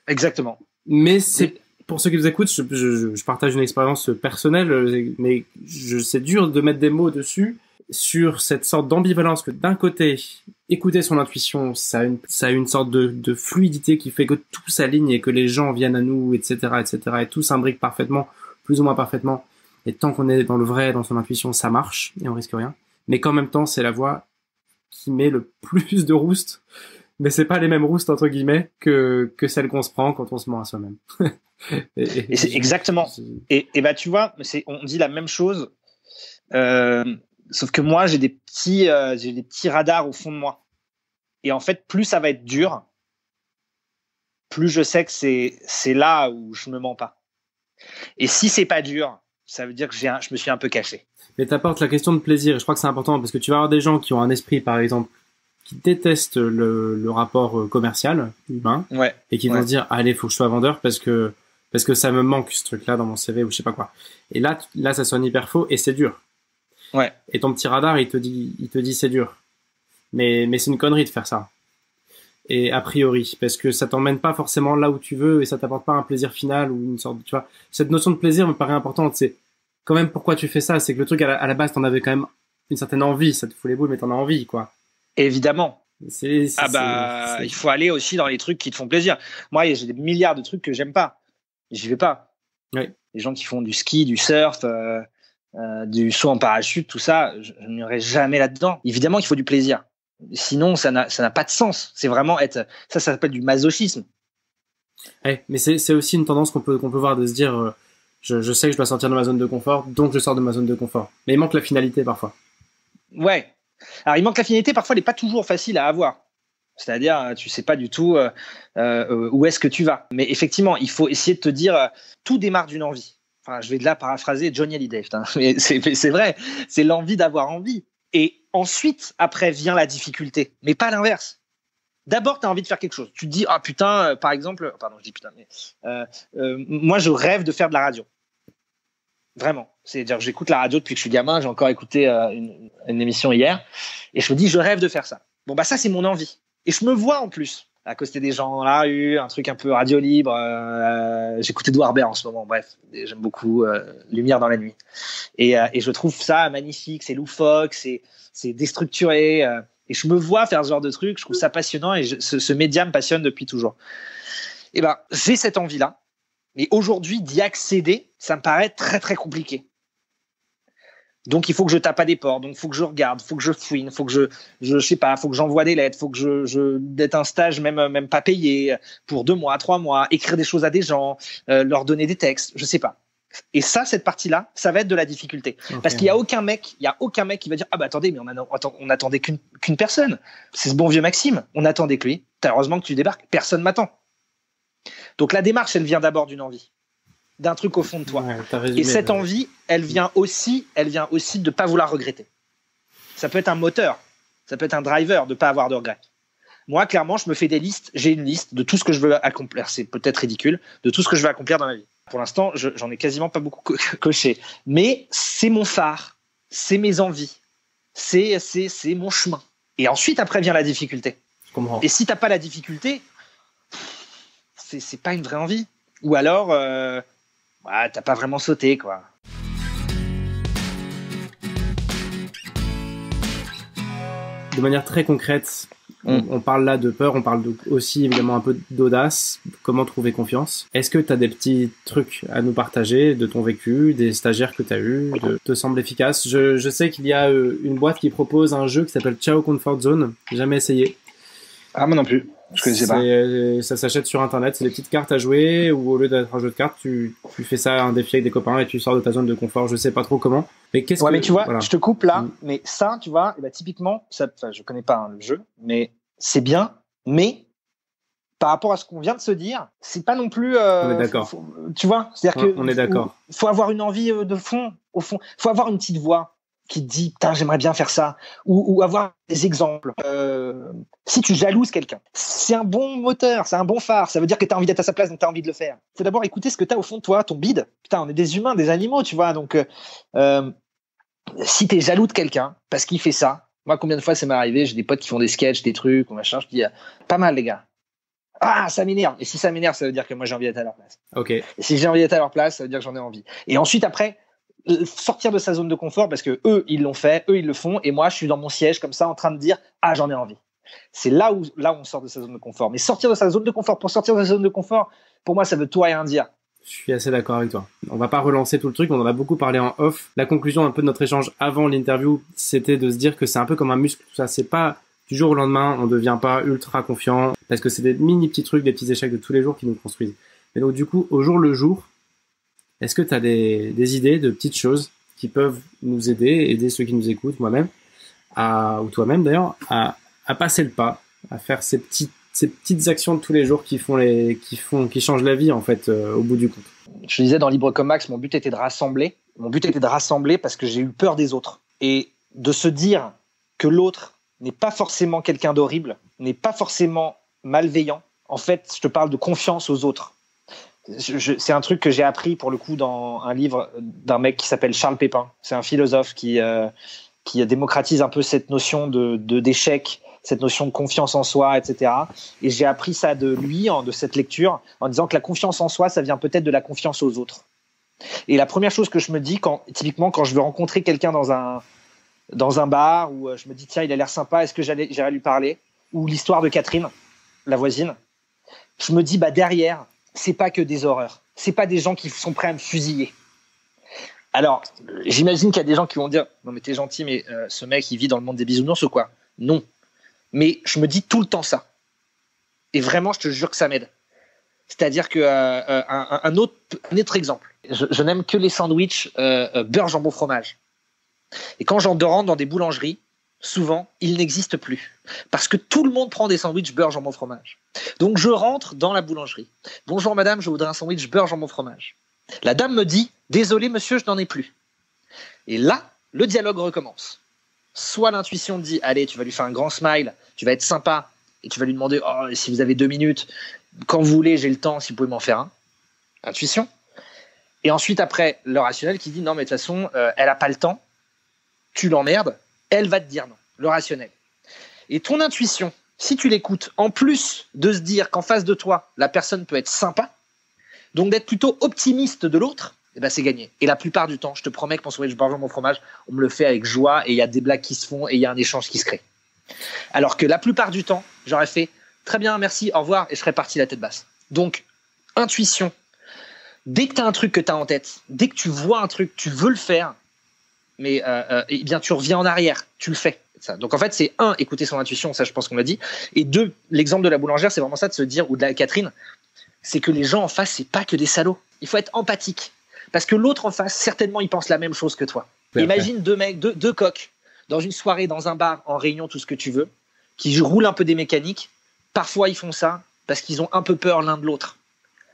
Exactement. Mais c'est pour ceux qui vous écoutent, je partage une expérience personnelle, mais c'est dur de mettre des mots dessus sur cette sorte d'ambivalence que d'un côté, écouter son intuition, ça a une sorte de fluidité qui fait que tout s'aligne et que les gens viennent à nous, etc., et tout s'imbrique parfaitement, plus ou moins parfaitement. Et tant qu'on est dans le vrai, dans son intuition, ça marche et on risque rien. Mais qu'en même temps, c'est la voie qui met le plus de roustes, mais c'est pas les mêmes roustes entre guillemets que celles qu'on se prend quand on se ment à soi-même. et c'est exactement. Et tu vois, on dit la même chose. Sauf que moi, j'ai des petits radars au fond de moi. Et en fait, plus ça va être dur, plus je sais que c'est là où je me mens pas. Et si c'est pas dur, ça veut dire que je me suis un peu caché. Mais t'apportes la question de plaisir. Et je crois que c'est important parce que tu vas avoir des gens qui ont un esprit, par exemple, qui détestent le rapport commercial humain et qui vont se dire, allez, faut que je sois vendeur parce que ça me manque ce truc-là dans mon CV ou je sais pas quoi. Et là, ça sonne hyper faux et c'est dur. Et ton petit radar, il te dit c'est dur. Mais c'est une connerie de faire ça. Et a priori, parce que ça t'emmène pas forcément là où tu veux et ça t'apporte pas un plaisir final ou une sorte de, tu vois. Cette notion de plaisir me paraît importante. C'est quand même pourquoi tu fais ça. C'est que le truc à la base, t'en avais quand même une certaine envie. Ça te fout les boules, mais t'en as envie, quoi. Évidemment. Il faut aller aussi dans les trucs qui te font plaisir. Moi, j'ai des milliards de trucs que j'aime pas. J'y vais pas. Les gens qui font du ski, du surf, du saut en parachute, tout ça, je n'irai jamais là-dedans. Évidemment qu'il faut du plaisir. Sinon, ça n'a pas de sens. C'est vraiment ça s'appelle du masochisme. Mais c'est aussi une tendance qu'on peut voir de se dire, je sais que je dois sortir de ma zone de confort, donc je sors de ma zone de confort. Mais il manque la finalité parfois. Ouais. Alors, il manque la finalité, parfois, elle n'est pas toujours facile à avoir. C'est-à-dire, tu sais pas du tout où est-ce que tu vas. Mais effectivement, il faut essayer de te dire, tout démarre d'une envie. Enfin, je vais de là paraphraser Johnny Hallyday. Mais c'est vrai, c'est l'envie d'avoir envie. Et ensuite, après, vient la difficulté. Mais pas l'inverse. D'abord, tu as envie de faire quelque chose. Tu te dis, ah putain, par exemple, pardon, je dis putain, mais moi, je rêve de faire de la radio. Vraiment. C'est-à-dire que j'écoute la radio depuis que je suis gamin. J'ai encore écouté une émission hier. Et je me dis, je rêve de faire ça. Bon, bah ça, c'est mon envie. Et je me vois en plus accoster des gens dans la rue, un truc un peu radio libre. J'écoute Edouard Baird en ce moment. Bref, j'aime beaucoup Lumière dans la nuit. Et je trouve ça magnifique. C'est loufoque, c'est déstructuré. Et je me vois faire ce genre de truc. Je trouve ça passionnant. Et ce média me passionne depuis toujours. Et ben, j'ai cette envie-là. Mais aujourd'hui, d'y accéder, ça me paraît très, très compliqué. Donc, il faut que je tape à des portes. Donc, il faut que je regarde, il faut que je fouine, il faut que je sais pas, il faut que j'envoie des lettres, il faut que d'être un stage même pas payé pour 2 mois, 3 mois, écrire des choses à des gens, leur donner des textes, je sais pas. Et ça, cette partie-là, ça va être de la difficulté. Okay. Parce qu'il y a aucun mec qui va dire, ah bah attendez, mais on attendait qu'une personne. C'est ce bon vieux Maxime. On attendait que lui. Heureusement que tu débarques. Personne m'attend. Donc la démarche, elle vient d'abord d'une envie, d'un truc au fond de toi. Ouais, et cette envie, elle vient aussi de pas vouloir regretter. Ça peut être un moteur, ça peut être un driver de pas avoir de regrets. Moi, clairement, je me fais des listes. J'ai une liste de tout ce que je veux accomplir. C'est peut-être ridicule, de tout ce que je veux accomplir dans ma vie. Pour l'instant, j'en ai quasiment pas beaucoup coché. Mais c'est mon phare, c'est mes envies, c'est mon chemin. Et ensuite, après vient la difficulté. Je comprends. Et si t'as pas la difficulté, c'est pas une vraie envie. Ou alors, t'as pas vraiment sauté, quoi. De manière très concrète, on parle là de peur, on parle aussi évidemment un peu d'audace. Comment trouver confiance? Est-ce que tu as des petits trucs à nous partager de ton vécu, des stagiaires que tu as eus, te semblent efficaces? Je sais qu'il y a une boîte qui propose un jeu qui s'appelle Ciao Comfort Zone. J'ai jamais essayé. Ah, moi non plus. Je connaissais pas. Ça s'achète sur internet, c'est des petites cartes à jouer où au lieu d'être un jeu de cartes, tu fais ça un défi avec des copains et tu sors de ta zone de confort. Je sais pas trop comment. Mais mais tu vois, voilà. Je te coupe là, mais ça, tu vois, typiquement, je connais pas le jeu, mais c'est bien, mais par rapport à ce qu'on vient de se dire, c'est pas non plus. On est d'accord. Tu vois, c'est-à-dire que on est d'accord. Faut avoir une envie de fond, au fond. Faut avoir une petite voix qui te dit putain j'aimerais bien faire ça ou avoir des exemples. Si tu jalouses quelqu'un, c'est un bon moteur, c'est un bon phare, ça veut dire que tu as envie d'être à sa place, donc tu as envie de le faire. Faut d'abord écouter ce que tu as au fond de toi, ton bide. Putain, on est des humains, des animaux, tu vois, donc si tu es jaloux de quelqu'un parce qu'il fait ça, moi combien de fois ça m'est arrivé, j'ai des potes qui font des sketchs, des trucs, ou machin, je dis pas mal les gars. Ah, ça m'énerve. Et si ça m'énerve, ça veut dire que moi j'ai envie d'être à leur place. OK. Et si j'ai envie d'être à leur place, ça veut dire que j'en ai envie. Et ensuite après sortir de sa zone de confort parce que eux ils l'ont fait, eux ils le font et moi je suis dans mon siège comme ça en train de dire ah j'en ai envie. C'est là où on sort de sa zone de confort. Mais sortir de sa zone de confort, pour sortir de sa zone de confort, pour moi ça veut tout rien dire. Je suis assez d'accord avec toi. On va pas relancer tout le truc, on en a beaucoup parlé en off. La conclusion un peu de notre échange avant l'interview, c'était de se dire que c'est un peu comme un muscle, tout ça, c'est pas du jour au lendemain, on devient pas ultra confiant parce que c'est des mini petits trucs, des petits échecs de tous les jours qui nous construisent. Et donc du coup, au jour le jour, est-ce que tu as des idées de petites choses qui peuvent nous aider ceux qui nous écoutent, moi-même, ou toi-même d'ailleurs, à passer le pas, à faire ces petites actions de tous les jours qui changent la vie en fait au bout du compte. Je disais dans Libre comme Max, mon but était de rassembler. Mon but était de rassembler parce que j'ai eu peur des autres et de se dire que l'autre n'est pas forcément quelqu'un d'horrible, n'est pas forcément malveillant. En fait, je te parle de confiance aux autres. C'est un truc que j'ai appris pour le coup dans un livre d'un mec qui s'appelle Charles Pépin. C'est un philosophe qui démocratise un peu cette notion d'échec, cette notion de confiance en soi, etc. Et j'ai appris ça de lui, de cette lecture, en disant que la confiance en soi, ça vient peut-être de la confiance aux autres. Et la première chose que je me dis, typiquement quand je veux rencontrer quelqu'un dans un bar, où je me dis tiens, il a l'air sympa, est-ce que j'irai lui parler? Ou l'histoire de Catherine, la voisine. Je me dis derrière, c'est pas que des horreurs. C'est pas des gens qui sont prêts à me fusiller. Alors, j'imagine qu'il y a des gens qui vont dire non mais t'es gentil, mais ce mec il vit dans le monde des bisounours ou quoi? Non. Mais je me dis tout le temps ça. Et vraiment, je te jure que ça m'aide. C'est-à-dire que un autre exemple. Je n'aime que les sandwichs beurre jambon fromage. Et quand j'en rentre dans des boulangeries, souvent, ils n'existent plus. Parce que tout le monde prend des sandwichs beurre jambon fromage. Donc je rentre dans la boulangerie. Bonjour madame, je voudrais un sandwich beurre jambon fromage. La dame me dit désolé monsieur, je n'en ai plus. Et là, le dialogue recommence. Soit l'intuition dit allez, tu vas lui faire un grand smile, tu vas être sympa et tu vas lui demander si vous avez 2 minutes, quand vous voulez, j'ai le temps, si vous pouvez m'en faire un. Intuition. Et ensuite, après, le rationnel qui dit non, mais de toute façon, elle n'a pas le temps, tu l'emmerdes, elle va te dire non. Le rationnel. Et ton intuition, si tu l'écoutes, en plus de se dire qu'en face de toi, la personne peut être sympa, donc d'être plutôt optimiste de l'autre, eh ben c'est gagné. Et la plupart du temps, je te promets que pour sauver mon fromage, on me le fait avec joie et il y a des blagues qui se font et il y a un échange qui se crée. Alors que la plupart du temps, j'aurais fait très bien, merci, au revoir et je serais parti la tête basse. Donc, intuition. Dès que tu as un truc que tu as en tête, dès que tu vois un truc, tu veux le faire, mais eh bien tu reviens en arrière, tu le fais. Ça. Donc en fait, c'est écouter son intuition, ça je pense qu'on l'a dit. Et 2, l'exemple de la boulangère, c'est vraiment ça de se dire, ou de la Catherine, c'est que les gens en face, c'est pas que des salauds. Il faut être empathique. Parce que l'autre en face, certainement, il pense la même chose que toi. Imagine 2 mecs, deux coqs, dans une soirée, dans un bar, en réunion, tout ce que tu veux, qui roulent un peu des mécaniques. Parfois, ils font ça parce qu'ils ont un peu peur l'un de l'autre.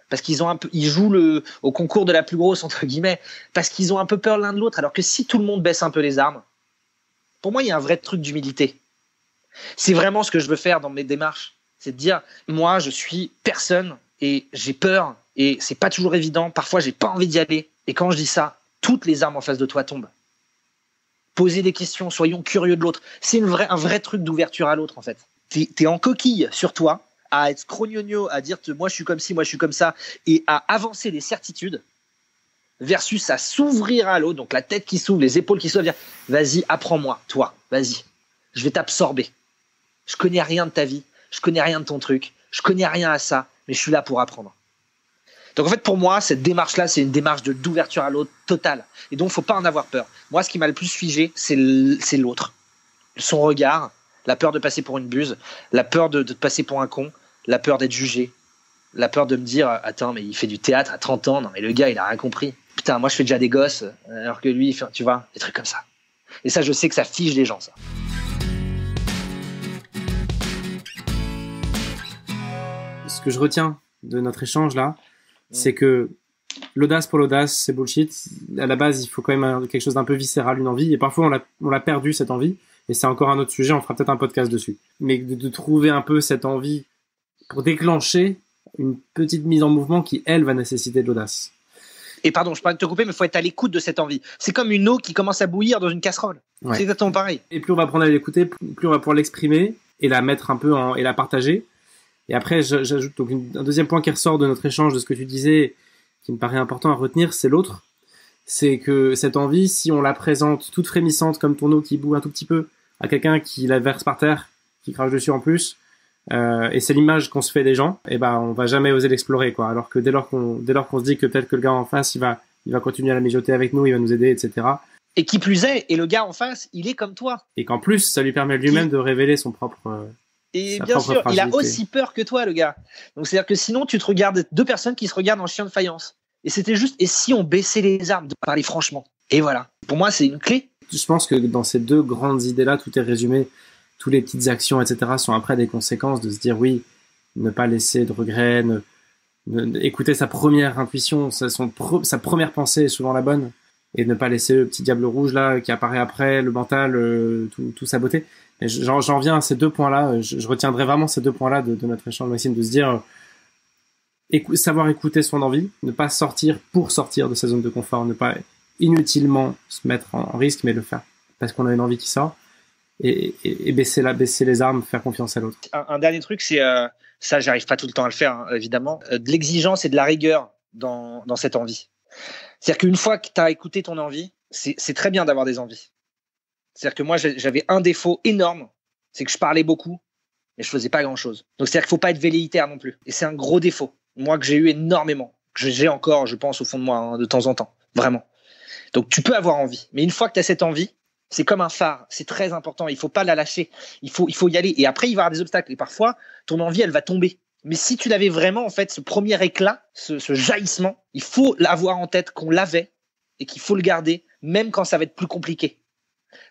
Parce qu'ils jouent au concours de la plus grosse, entre guillemets, parce qu'ils ont un peu peur l'un de l'autre. Alors que si tout le monde baisse un peu les armes, pour moi, il y a un vrai truc d'humilité. C'est vraiment ce que je veux faire dans mes démarches. C'est de dire, moi, je suis personne et j'ai peur et c'est pas toujours évident. Parfois, j'ai pas envie d'y aller. Et quand je dis ça, toutes les armes en face de toi tombent. Poser des questions, soyons curieux de l'autre. C'est un vrai truc d'ouverture à l'autre, en fait. T'es en coquille sur toi, à être scrognogno, à dire moi je suis comme ci, moi je suis comme ça, et à avancer des certitudes, versus à s'ouvrir à l'autre, donc la tête qui s'ouvre, les épaules qui s'ouvrent, dire vas-y, apprends-moi, toi, vas-y, je vais t'absorber. Je connais rien de ta vie, je connais rien de ton truc, je connais rien à ça, mais je suis là pour apprendre. Donc en fait, pour moi, cette démarche-là, c'est une démarche d'ouverture à l'autre totale. Et donc, faut pas en avoir peur. Moi, ce qui m'a le plus figé, c'est l'autre. Son regard, la peur de passer pour une buse, la peur de passer pour un con, la peur d'être jugé, la peur de me dire attends, mais il fait du théâtre à 30 ans, non mais le gars, il a rien compris. Putain, moi, je fais déjà des gosses, alors que lui, tu vois, des trucs comme ça. Et ça, je sais que ça fige les gens, ça. Ce que je retiens de notre échange là, c'est que l'audace pour l'audace, c'est bullshit. À la base, il faut quand même quelque chose d'un peu viscéral, une envie. Et parfois, on l'a perdu, cette envie. Et c'est encore un autre sujet, on fera peut-être un podcast dessus. Mais de trouver un peu cette envie pour déclencher une petite mise en mouvement qui, elle, va nécessiter de l'audace. Et pardon, je peux pas te couper, mais il faut être à l'écoute de cette envie. C'est comme une eau qui commence à bouillir dans une casserole. Ouais. C'est exactement pareil. Et plus on va apprendre à l'écouter, plus on va pouvoir l'exprimer et la mettre un peu et la partager. Et après, j'ajoute donc un deuxième point qui ressort de notre échange, de ce que tu disais, qui me paraît important à retenir, c'est l'autre. C'est que cette envie, si on la présente toute frémissante, comme ton eau qui bout un tout petit peu, à quelqu'un qui la verse par terre, qui crache dessus en plus, et c'est l'image qu'on se fait des gens, et ben on va jamais oser l'explorer, quoi. Alors que dès lors qu'on se dit que peut-être que le gars en face, il va continuer à la mijoter avec nous, il va nous aider, etc. Et qui plus est, et le gars en face, il est comme toi. Et qu'en plus, ça lui permet lui-même de révéler son propre... Et bien sûr, il a aussi peur que toi, le gars. Donc c'est-à-dire que sinon, tu te regardes 2 personnes qui se regardent en chien de faïence. Et c'était juste, et si on baissait les armes, de parler franchement. Et voilà. Pour moi, c'est une clé. Je pense que dans ces 2 grandes idées-là, tout est résumé. Toutes les petites actions, etc. sont après des conséquences de se dire oui, ne pas laisser de regrets, écouter sa première intuition, sa première pensée est souvent la bonne, et ne pas laisser le petit diable rouge là qui apparaît après, le mental, tout saboter. Et j'en reviens à ces 2 points-là. Je retiendrai vraiment ces 2 points-là de notre échange, Maxime, de se dire savoir écouter son envie, ne pas sortir pour sortir de sa zone de confort, ne pas inutilement se mettre en risque, mais le faire parce qu'on a une envie qui sort, et baisser les armes, faire confiance à l'autre. Un dernier truc, c'est ça, j'arrive pas tout le temps à le faire, hein, évidemment, de l'exigence et de la rigueur dans cette envie. C'est-à-dire qu'une fois que tu as écouté ton envie, c'est très bien d'avoir des envies. C'est-à-dire que moi, j'avais un défaut énorme, c'est que je parlais beaucoup, mais je faisais pas grand-chose. Donc, c'est-à-dire qu'il faut pas être velléitaire non plus. Et c'est un gros défaut, moi, que j'ai eu énormément, que j'ai encore, je pense, au fond de moi, hein, de temps en temps, vraiment. Donc, tu peux avoir envie, mais une fois que tu as cette envie, c'est comme un phare, c'est très important, il faut pas la lâcher, il faut y aller. Et après, il va y avoir des obstacles, et parfois, ton envie, elle va tomber. Mais si tu l'avais vraiment, en fait, ce premier éclat, ce jaillissement, il faut l'avoir en tête qu'on l'avait et qu'il faut le garder, même quand ça va être plus compliqué.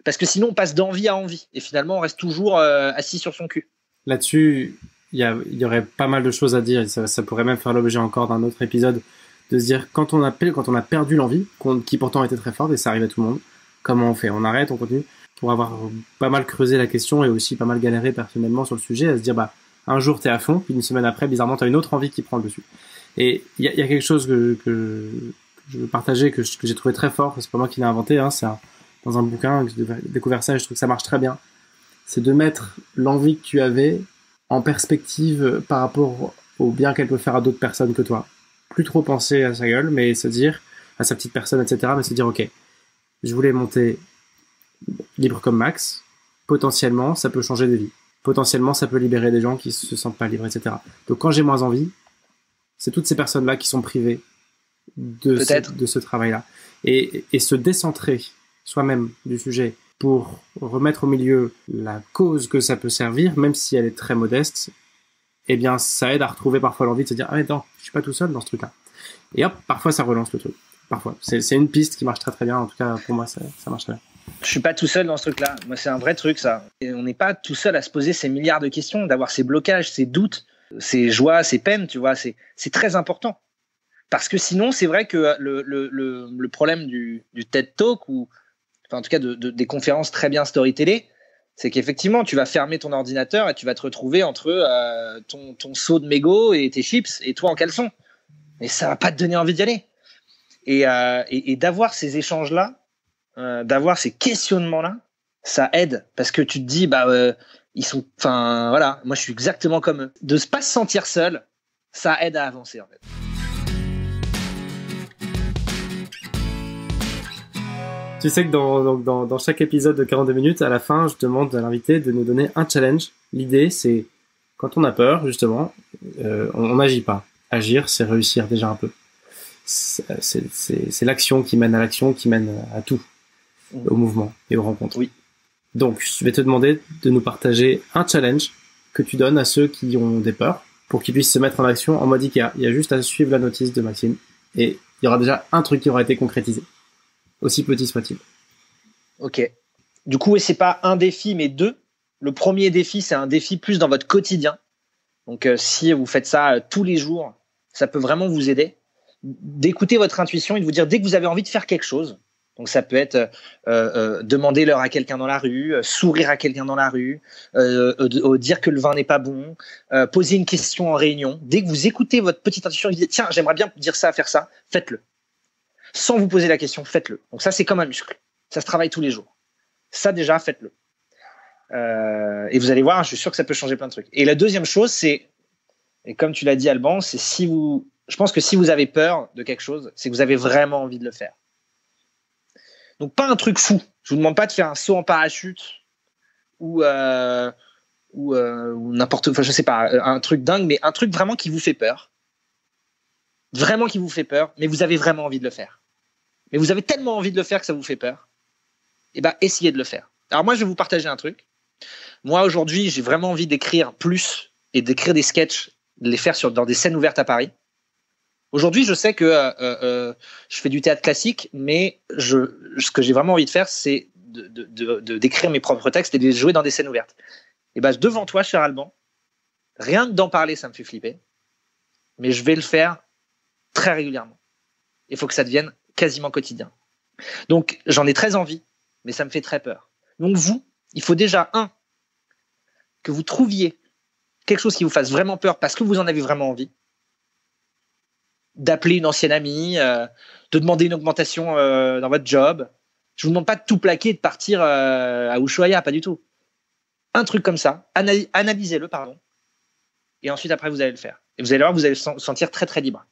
Parce que sinon, on passe d'envie à envie. Et finalement, on reste toujours assis sur son cul. Là-dessus, il y aurait pas mal de choses à dire. Ça pourrait même faire l'objet encore d'un autre épisode. De se dire, quand on a perdu l'envie, qui pourtant était très forte, et ça arrive à tout le monde, comment on fait? On arrête, on continue? Pour avoir pas mal creusé la question et aussi pas mal galéré personnellement sur le sujet, à se dire, un jour t'es à fond, puis une semaine après, bizarrement, t'as une autre envie qui prend le dessus. Et il y a quelque chose que je veux partager, que j'ai trouvé très fort, c'est pas moi qui l'ai inventé, hein, dans un bouquin que j'ai découvert ça, et je trouve que ça marche très bien. C'est de mettre l'envie que tu avais en perspective par rapport au bien qu'elle peut faire à d'autres personnes que toi. Plus trop penser à sa gueule, mais se dire, à sa petite personne, etc., mais se dire, ok, je voulais monter libre comme Max, potentiellement, ça peut changer de vie. Potentiellement, ça peut libérer des gens qui se sentent pas libres, etc. Donc, quand j'ai moins envie, c'est toutes ces personnes-là qui sont privées de ce travail-là. Et se décentrer soi-même du sujet pour remettre au milieu la cause que ça peut servir, même si elle est très modeste, eh bien, ça aide à retrouver parfois l'envie de se dire, ah, mais non, je suis pas tout seul dans ce truc-là. Et hop, parfois, ça relance le truc. Parfois. C'est une piste qui marche très très bien. En tout cas, pour moi, ça marche très bien. Je suis pas tout seul dans ce truc-là. Moi, c'est un vrai truc, ça. Et on n'est pas tout seul à se poser ces milliards de questions, d'avoir ces blocages, ces doutes, ces joies, ces peines, tu vois. C'est très important. Parce que sinon, c'est vrai que le problème du TED Talk, ou enfin, en tout cas des conférences très bien storytellées, c'est qu'effectivement, tu vas fermer ton ordinateur et tu vas te retrouver entre ton seau de mégot et tes chips et toi en caleçon. Et ça va pas te donner envie d'y aller. Et d'avoir ces échanges-là, d'avoir ces questionnements-là, ça aide parce que tu te dis, ils sont, enfin voilà, moi je suis exactement comme eux. De pas se sentir seul, ça aide à avancer en fait. Tu sais que dans chaque épisode de 42 minutes, à la fin, je demande à l'invité de nous donner un challenge. L'idée, c'est quand on a peur, justement, on n'agit pas. Agir, c'est réussir déjà un peu. C'est l'action qui mène à l'action, qui mène à tout, au mouvement et aux rencontres. Oui. Donc, je vais te demander de nous partager un challenge que tu donnes à ceux qui ont des peurs pour qu'ils puissent se mettre en action en mode Ikea. Il y a juste à suivre la notice de Maxime et il y aura déjà un truc qui aura été concrétisé, aussi petit soit-il. Ok. Du coup, c'est pas un défi, mais deux. Le premier défi, c'est un défi plus dans votre quotidien. Donc, si vous faites ça tous les jours, ça peut vraiment vous aider. D'écouter votre intuition et de vous dire dès que vous avez envie de faire quelque chose. Donc ça peut être demander l'heure à quelqu'un dans la rue, sourire à quelqu'un dans la rue, dire que le vin n'est pas bon, poser une question en réunion. Dès que vous écoutez votre petite intuition, vous dites tiens, j'aimerais bien dire ça, faire ça, faites-le. Sans vous poser la question, faites-le. Donc ça, c'est comme un muscle. Ça se travaille tous les jours. Ça déjà, faites-le. Et vous allez voir, je suis sûr que ça peut changer plein de trucs. Et la deuxième chose, c'est, et comme tu l'as dit Alban, c'est je pense que si vous avez peur de quelque chose, c'est que vous avez vraiment envie de le faire. Donc pas un truc fou. Je vous demande pas de faire un saut en parachute ou n'importe, enfin je sais pas, un truc dingue, mais un truc vraiment qui vous fait peur. Vraiment qui vous fait peur, mais vous avez vraiment envie de le faire. Mais vous avez tellement envie de le faire que ça vous fait peur. Eh ben essayez de le faire. Alors moi je vais vous partager un truc. Moi aujourd'hui j'ai vraiment envie d'écrire plus et d'écrire des sketchs, de les faire dans des scènes ouvertes à Paris. Aujourd'hui, je sais que je fais du théâtre classique, mais ce que j'ai vraiment envie de faire, c'est d'écrire mes propres textes et de les jouer dans des scènes ouvertes. Et ben, devant toi, cher Alban, rien que d'en parler, ça me fait flipper, mais je vais le faire très régulièrement. Il faut que ça devienne quasiment quotidien. Donc, j'en ai très envie, mais ça me fait très peur. Donc, il faut déjà, que vous trouviez quelque chose qui vous fasse vraiment peur parce que vous en avez vraiment envie, d'appeler une ancienne amie, de demander une augmentation dans votre job. Je vous demande pas de tout plaquer et de partir à Ushuaïa, pas du tout. Un truc comme ça, analysez-le, pardon, et ensuite après vous allez le faire. Et vous allez voir, vous allez vous sentir très très libre.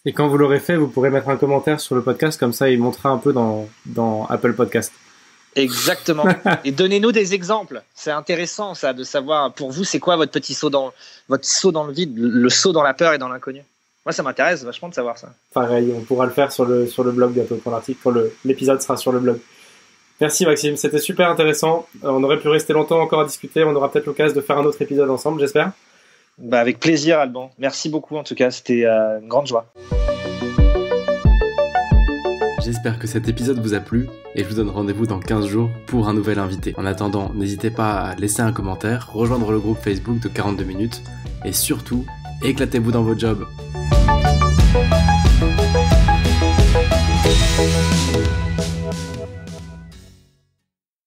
Et quand vous l'aurez fait, vous pourrez mettre un commentaire sur le podcast, comme ça il montera un peu dans Apple Podcast. Exactement. Et donnez-nous des exemples. C'est intéressant ça de savoir pour vous c'est quoi votre petit saut dans le vide, le saut dans la peur et dans l'inconnu. Moi, ça m'intéresse vachement de savoir ça. Pareil, on pourra le faire sur le blog bientôt pour l'article. L'épisode sera sur le blog. Merci Maxime, c'était super intéressant. On aurait pu rester longtemps encore à discuter. On aura peut-être l'occasion de faire un autre épisode ensemble, j'espère. Avec plaisir, Alban. Merci beaucoup en tout cas, c'était une grande joie. J'espère que cet épisode vous a plu et je vous donne rendez-vous dans 15 jours pour un nouvel invité. En attendant, n'hésitez pas à laisser un commentaire, rejoindre le groupe Facebook de 42 minutes et surtout, éclatez-vous dans votre job.